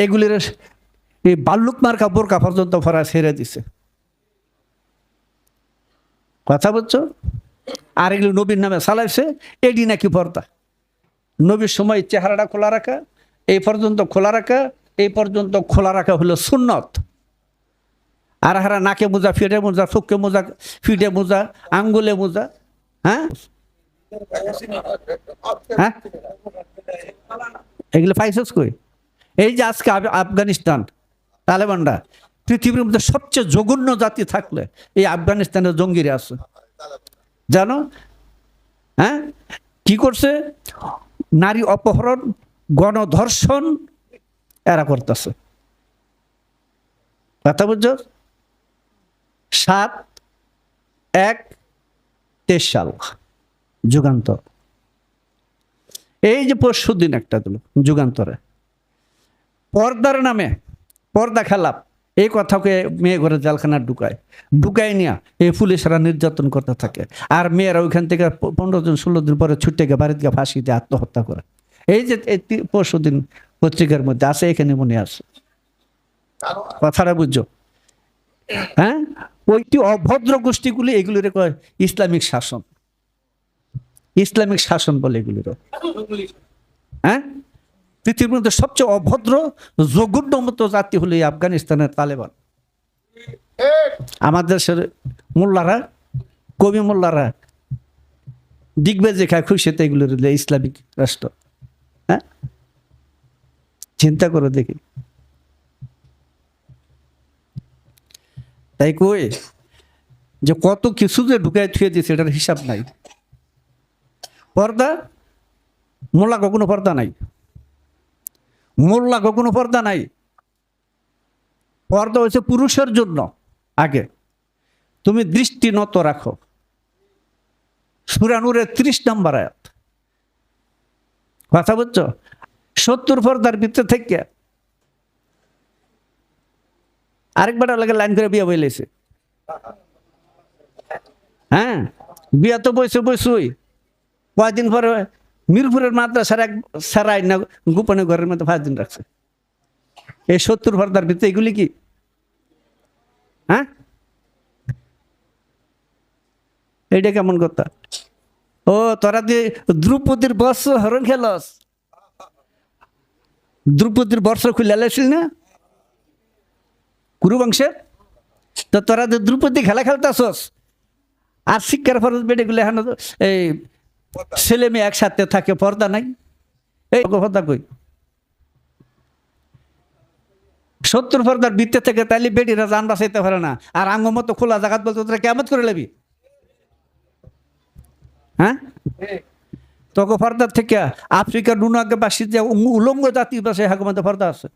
এগুলির এই বাল্লুক মার্কা বোরকা পর্যন্ত ফরা ছেড়ে দিছে। কথা বুঝছো? আর এগুলো নবীর নামে চালাইছে, এটি নাকি পর্দা। নবীর সময় চেহারাটা খোলা রাখা, এই পর্যন্ত খোলা রাখা, এই পর্যন্ত খোলা রাখা হলো সুন্নত। আর হারা নাকে মোজা, ফিটে মোজা, চোখে মোজা, ফিটে মোজা, আঙ্গুলে মোজা। হ্যাঁ হ্যাঁ, এগুলো পাইছস কই? এই যে আজকে আফগানিস্তান তালেবানরা পৃথিবীর মধ্যে সবচেয়ে জঘন্য জাতি থাকলে এই আফগানিস্তানের জঙ্গিরা আছে, জানো? হ্যাঁ, কি করছে? নারী অপহরণ, গণধর্ষণ এরা করতেছে। কথা বুঝছো? 7/1/23 সাল যুগান্তর, এই যে পরশু দিন একটা দিল যুগান্তরে, পর্দার নামে, পর্দা খেলাপ, এই কথাকে মেয়ে ঘরে জেলখানা ঢুকায় নিয়ে এই পুলিশরা নির্যাতন করতে থাকে, আর মেয়েরা ওইখান থেকে 15 দিন 16 দিন পরে ছুটে গিয়ে বাড়িতে গিয়ে ফাঁসি দিয়ে আত্মহত্যা করে। এই যে পরশু দিন পত্রিকার মধ্যে আছে, এখানে মনে আছে। কথাটা বুঝছো? হ্যাঁ, ওইটি অভদ্র গোষ্ঠীগুলি এগুলির কয় ইসলামিক শাসন, ইসলামিক শাসন বলে এগুলির। হ্যাঁ, পৃথিবীর মধ্যে সবচেয়ে অভদ্র জঘন্যতম জাতি হলো এই আফগানিস্তানের তালেবান। আমাদের দেশের মোল্লারা, কবি মোল্লারা দিগবে যে খায় খুশিতে এগুলোর ইসলামিক রাষ্ট্র। হ্যাঁ, চিন্তা করে দেখি। তাই কই যে কত কিছু যে ঢুকায় থুয়ে দিয়েছে, এটার হিসাব নাই। পর্দা, মোল্লা কখনো পর্দা নাই, মোল্লা কখনো পর্দা নাই। পর্দা হচ্ছে পুরুষের জন্য। আগে তুমি দৃষ্টি নত রাখো, সূরা নূরের 30 নম্বর আয়াত। কথা বুঝছো? 70 পর্দার ভিতরে থেকে আরেকবার লাগে লাইন করে বিয়ে বইলেছে। হ্যাঁ, বিয়া তো বইসই কয়েকদিন পরে মিরপুরের মাদ্রাসার এক সারাই না গোপনে ঘরের মধ্যে 5 দিন রাখছে। এই 70 পর্দার ভিতরে এগুলি কি? হ্যাঁ, এইটা কেমন কথা? ও, তোরা দিয়ে দ্রৌপদীর বস্ত্র হরণ খেলস, দ্রৌপদীর বস্ত্র খুলে লাইছিল না কুরুবংশের? তো তোরা যে দ্রৌপদী খেলা খেলতাছস, আর শিক্ষার ফরজ বেডেগুলো এখন এই ছেলে মেয়ে একসাথে থাকে, পর্দা নাই। এই পর্দা কই? 70 পর্দার ভিত্তি থেকে তাইলে বেটিরা জান বাঁচাইতে পারে না, আর আঙ্গ মতো খোলা জাগাত বলতে তোরা কেমন করে লেবি? হ্যাঁ, তোকে পর্দার থেকে আফ্রিকার নুনাগে বাসী যে উলঙ্গ জাতি বাসে হাগো মধ্যে পর্দা আছে,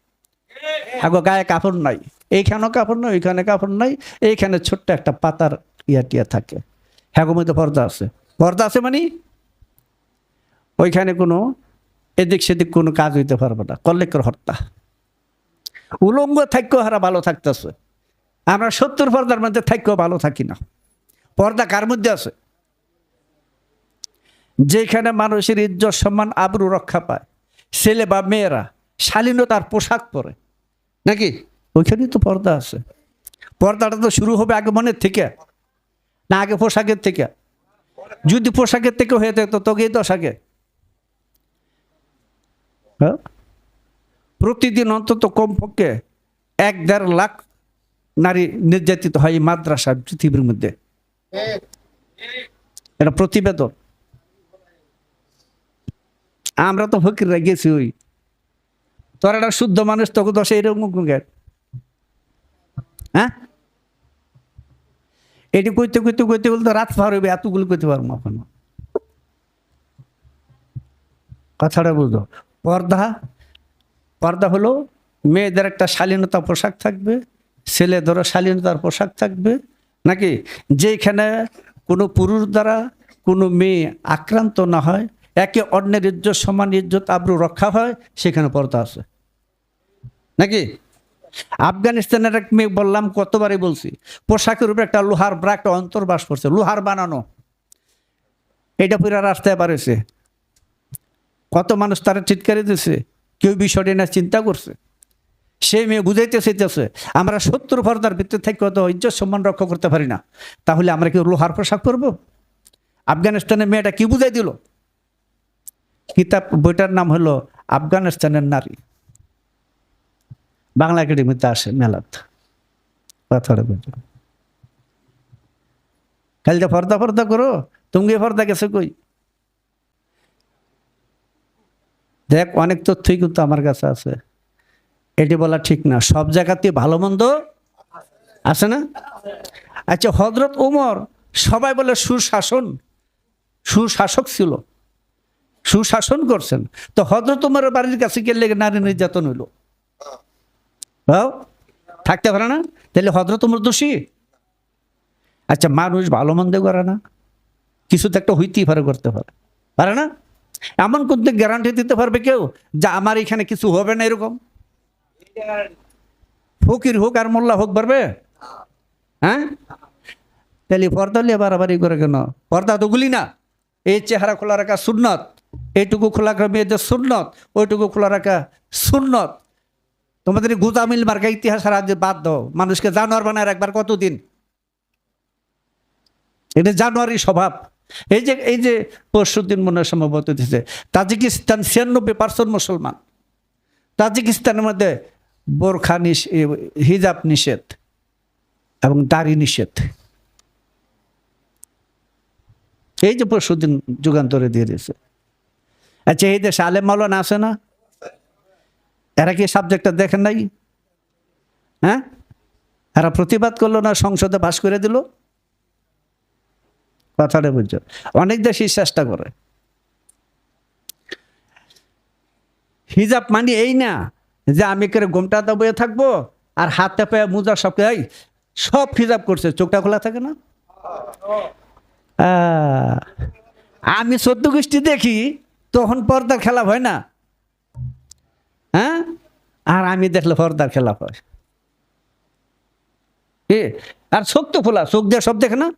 হাগো গায়ে কাপড় নাই, এইখানেও কাপড় নাই, ওইখানে কাপড় নাই, এইখানে ছোট্ট একটা পাতার টিয়া থাকে, হাগো মধ্যে পর্দা আছে। পর্দা আছে মানে ওইখানে কোনো এদিক সেদিক কোনো কাজ হইতে পারবে না, কল্লেকর হত্যা। উলঙ্গ থাকলেও হারা ভালো থাকতেছে, আমরা 70 পর্দার মধ্যে থাকলেও ভালো থাকি না। পর্দা কার মধ্যে আছে? যেখানে মানুষের ইজ্জত সম্মান আবরু রক্ষা পায়, ছেলে বা মেয়েরা শালীনতার পোশাক পরে, নাকি ওইখানেই তো পর্দা আছে। পর্দাটা তো শুরু হবে আগে মনের থেকে না আগে পোশাকের থেকে? যদি পোশাকের থেকে হয়ে যেত তোকে দশাকে, হ্যাঁ, প্রতিদিন অন্তত কমপক্ষে 1-1.5 লাখ নারী নির্যাতিত হয় এই মাদ্রাসা পৃথিবীর মধ্যে। এটা প্রতিবেদন। আমরা তো ফকিররা গেছি, ওই তোর একটা শুদ্ধ মানুষ তোকে দশে এরকম হ্যাঁ, এটি কইতে কইতে কইতে বলতে রাত পার হইবে, এতগুলো কইতে পারবো এখন। কথাটা বুঝো। পর্দা, পর্দা হলো মেয়েদের একটা শালীনতা পোশাক থাকবে, ছেলেদেরও শালীনতার পোশাক থাকবে, নাকি যেখানে কোনো পুরুষ দ্বারা কোনো মেয়ে আক্রান্ত না হয়, একে অন্যের ইজ্জত সম্মান ইজ্জত আবরু রক্ষা হয়, সেখানে পর্দা আছে, নাকি? আফগানিস্তানের এক মেয়ে বললাম, কতবারই বলছি, পোশাকের উপরে একটা লোহার ব্রা একটা অন্তর্বাস করছে, লোহার বানানো, এটা পুরা রাস্তায় পারেছে। কত মানুষ তারা চিৎকারে দিছে, কেউ বিষয়টি না চিন্তা করছে। সেই মেয়ে বুঝাইতে চাইতেছে আমরা 70 পর্দার ভিতরে থেকে কত ইজ্জত সম্মান রক্ষা করতে পারি না, তাহলে আমরা কি লোহার পোশাক করবো? আফগানিস্তানের মেয়েটা কি বুঝাই দিল? কিতাব বইটার নাম হলো আফগানিস্তানের নারী, বাংলা একাডেমিতে আসে মেলাত। কথাটা বুঝো, খালি যে পর্দা পর্দা করো, তুমি পর্দা গেছে কই? দেখ, অনেক তথ্যই কিন্তু আমার কাছে আছে, এটি বলা ঠিক না। সব জায়গাতে ভালো মন্দ আছে না? আচ্ছা, হযরত ওমর সবাই বলে সুশাসন, সুশাসক ছিল, সুশাসন করছেন, তো হযরত ওমরের বাড়ির কাছে গেলে নারী নির্যাতন হইল, থাকতে পারে না, তাহলে হযরত ওমর দোষী? আচ্ছা, মানুষ ভালো মন্দ করে না, কিছু তো একটা হইতেই পারে, করতে পারে না? এমন কোন গ্যারান্টি দিতে পারবে কেউ যে আমার এখানে কিছু হবে না এরকম? ফকির হোক আর মোল্লা হোক, পারবে? হ্যাঁ, তাহলে পর্দা নিয়ে বাড়াবাড়ি করে কেন? পর্দা তো গুলি না, এই চেহারা খোলা রাখা সুন্নত, এইটুকু খোলা রাখা মেয়েদের সুন্নত, ওইটুকু খোলা রাখা সুন্নত। তোমাদের গুজামিল মার্কা ইতিহাস আর বাদ দাও, মানুষকে জানোয়ার বানায় একবার কতদিন? এটা জানোয়ারি স্বভাব। এই যে পরশুদিন মনে সম্ভবত দিচ্ছে, তাজিকিস্তান 96% মুসলমান, তাজিকিস্তানের মধ্যে বোরখা হিজাব নিষেধ এবং দাড়ি নিষেধ। এই যে পরশুদিন যুগান্তরে দিয়ে দিয়েছে। আচ্ছা, এই দেশে আলেম মাওলানা আছে না? এরা কি সাবজেক্টটা দেখেন নাই? হ্যাঁ, এরা প্রতিবাদ করলো না, সংসদে পাস করে দিল। কথাটা বুঝছো? অনেক দেশই চেষ্টা করে। হিজাব মানে এই না যে আমি করে গোমটা দাবিয়ে থাকবো আর হাতে পায়ে মোজা সব হিজাব করছে, চোখটা খোলা থাকে না। আমি 14 গোষ্ঠী দেখি, তখন পর্দার খেলাপ হয় না, হ্যাঁ, আর আমি দেখলে পর্দার খেলাপ হয়। আর চোখ তো খোলা, চোখ দিয়ে সব দেখে না,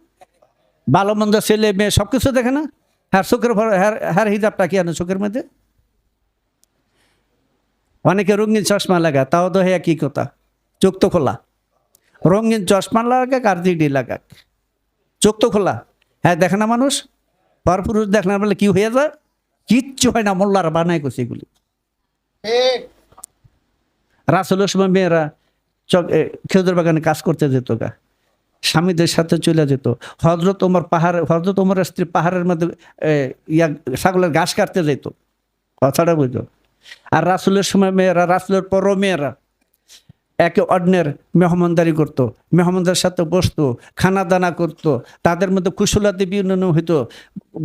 ভালো মন্দ ছেলে মেয়ে সবকিছু দেখে না। হ্যাঁ, চোখের হ্যাঁ হিজাবটা কি আনো চোখের মধ্যে? অনেকে রঙিন চশমা লাগায়, তাও তো হ্যাঁ কি কথা, চোখ তো খোলা। রঙিন চশমা লাগাক আর জিডি লাগাক, চোখ তো খোলা। হ্যাঁ, দেখে না মানুষ, পরপুরুষ দেখে না বলে কি হয়ে যায়? কিচ্ছু হয় না, মোল্লার বানায় করছে এগুলি। রাসূলের সময় মেয়েরা খেজুর বাগানে কাজ করতে যেত গা, স্বামীদের সাথে চলে যেত। হযরত ওমরের স্ত্রী পাহাড়ের মধ্যে ছাগলের ঘাস কাটতে যেত। কথাটা বুঝো। আর রাসূলের সময় মেয়েরা, রাসূলের পরও মেয়েরা একে অন্যের মেহমানদারি করত, মেহমানদের সাথে বসতো, খানা দানা করতো, তাদের মধ্যে কুশলাদি বিনিময় হইতো,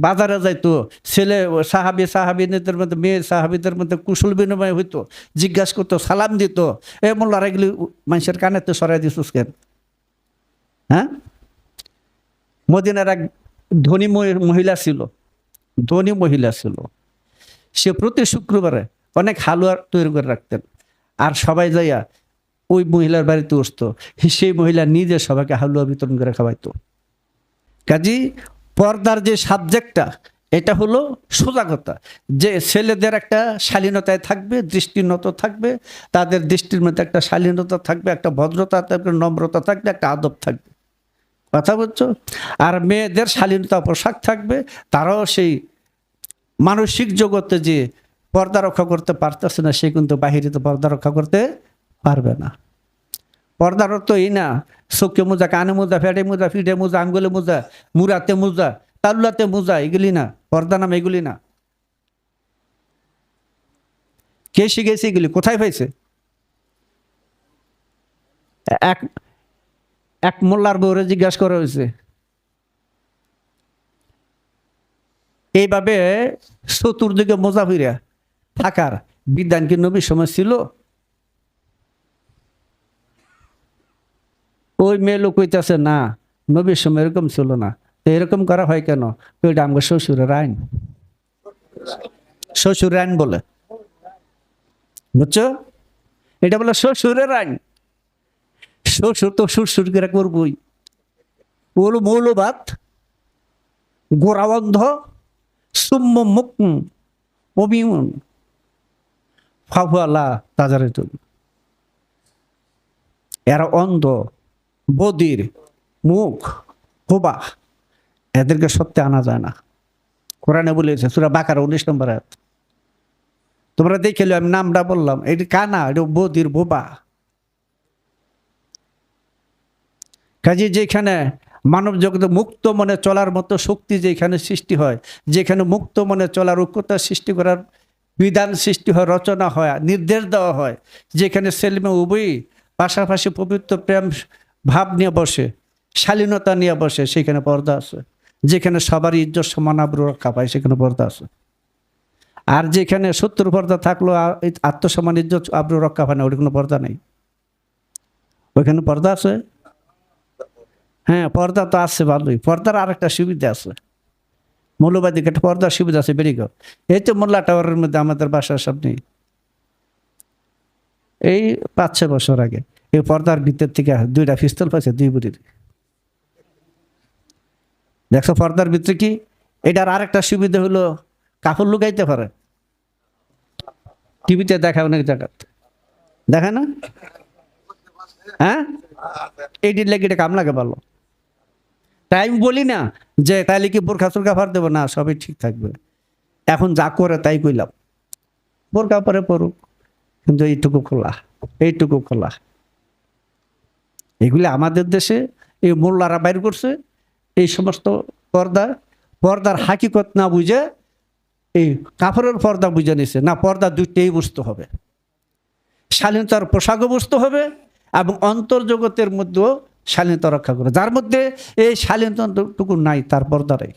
বাজারে যাইতো, ছেলে সাহাবিদের মধ্যে মেয়ে সাহাবিদের মধ্যে কুশল বিনিময় হইতো, জিজ্ঞাসা করতো, সালাম দিত। এ মোল্লারা এগুলি মানুষের কানে তো সরাই দিছিস কেন? হ্যাঁ, মদিনার এক ধনী মহিলা ছিল, ধনী মহিলা ছিল। সে প্রতি শুক্রবারে অনেক হালুয়া তৈরি করে রাখতেন, আর সবাই যাইয়া ওই মহিলার বাড়িতে বসতো। সেই মহিলা নিজে সবাইকে হালুয়া বিতরণ করে খাওয়াইতো। কাজী পর্দার যে সাবজেক্টটা, এটা হলো সজাগতা, যে ছেলেদের একটা শালীনতায় থাকবে, দৃষ্টিনত থাকবে, তাদের দৃষ্টির মধ্যে একটা শালীনতা থাকবে, একটা ভদ্রতা থাকবে, নম্রতা থাকবে, একটা আদব থাকবে। কথা বলছো? আর মেয়েদের শালীনতা পোশাক থাকবে, তারাও সেই মানসিক জগতে যে পর্দা রক্ষা করতে পারতেছে না, সে কিন্তু বাহিরে তো পর্দা রক্ষা করতে পারবে না। পর্দার অর্থ এই না চোখে মোজা, কানে মোজা, ফেটে মোজা, ফিটে মোজা, আঙ্গুলে মোজা, মুরাতে মোজা, তালুলাতে মোজা, এগুলি না পর্দা নাম, এগুলি না। কে শিখেছে এগুলি? কোথায় পাইছে? এক এক মোল্লার বউরে জিজ্ঞাসা করা হয়েছে, এইভাবে চতুর্দিকে মোজা ফিরা থাকার বিধান কি নবীর সময় ছিল? ওই মেয়ে লোক কইতেছে না, নবীর সময় এরকম ছিল না। তো এরকম করা হয় কেন? ওইটা আমাকে শ্বশুরের আইন, শ্বশুরের আইন বলে, বুঝছো? এটা বলে শ্বশুরের আইন। শ্বশুর তো শ্বশুর করে করবই। ওর মৌলবাদ, গোড়াবন্ধ, সুম্ম মুখ অবিমন ফাফুয়ালা তাজারে তুল। এরা অন্ধ, বদির, মুখ হোবা, এদেরকে সত্যি আনা যায় না। কোরআনে বলেছে সূরা বাকারা 19 নম্বর আয়াত। তোমরা দেখে লো, আমি নামটা বললাম, এটি কানা, এটা বদির, বোবা। কাজে যেখানে মানব জগতে মুক্ত মনে চলার মতো শক্তি যেখানে সৃষ্টি হয়, যেখানে মুক্ত মনে চলার ঐক্যতা সৃষ্টি করার বিধান সৃষ্টি হয়, রচনা হয়, নির্দেশ দেওয়া হয়, যেখানে ছেলেমেয়ে উভয়ই পাশাপাশি পবিত্র প্রেম ভাব নিয়ে বসে, শালীনতা নিয়ে বসে, সেখানে পর্দা আছে। যেখানে সবারই ইজ্জত সমান আবরু রক্ষা পায়, সেখানে পর্দা আছে। আর যেখানে শত্রু পর্দা থাকলো আত্মসম্মান ইজ্জত আবরু রক্ষা পায় না, ওটা কোনো পর্দা নেই। ওইখানে পর্দা আছে। হ্যাঁ, পর্দা তো আছে ভালোই। পর্দার আর একটা সুবিধা আছে, মৌলবাদী একটা পর্দার সুবিধা আছে, বেরিয়ে। এই তো মোল্লা টাওয়ারের মধ্যে আমাদের বাসার সামনে এই 5-6 বছর আগে এই পর্দার ভিতর থেকে 2টা পিস্তল পাইছে, 2 বুড়ির। দেখছো পর্দার ভিতরে কি? এটার আর একটা সুবিধা হলো কাপড় লুকাইতে পারে। টিভিতে দেখা অনেক জায়গা দেখা না, হ্যাঁ, এইটির লেগে এটা কাম লাগে ভালো। তাই আমি বলি না যে তাইলে কি বোরখা চোরখা ফার দেবো না, সবই ঠিক থাকবে। এখন যা করে তাই কইলাম, বোরখা পরে পড়ুক, কিন্তু এইটুকু খোলা, এইটুকু খোলা। এগুলি আমাদের দেশে এই মোল্লারা বাইর করছে। এই সমস্ত পর্দার হাকিকত না বুঝে এই কাপড়ের পর্দা বুঝে নিছে। না, পর্দা দুইটাই বুঝতে হবে, শালীনতার পোশাকও বুঝতে হবে এবং অন্তর্জগতের মধ্যেও শালীনতা রক্ষা করে। যার মধ্যে এই শালীনতাটুকু নাই, তার পর্দা নেই।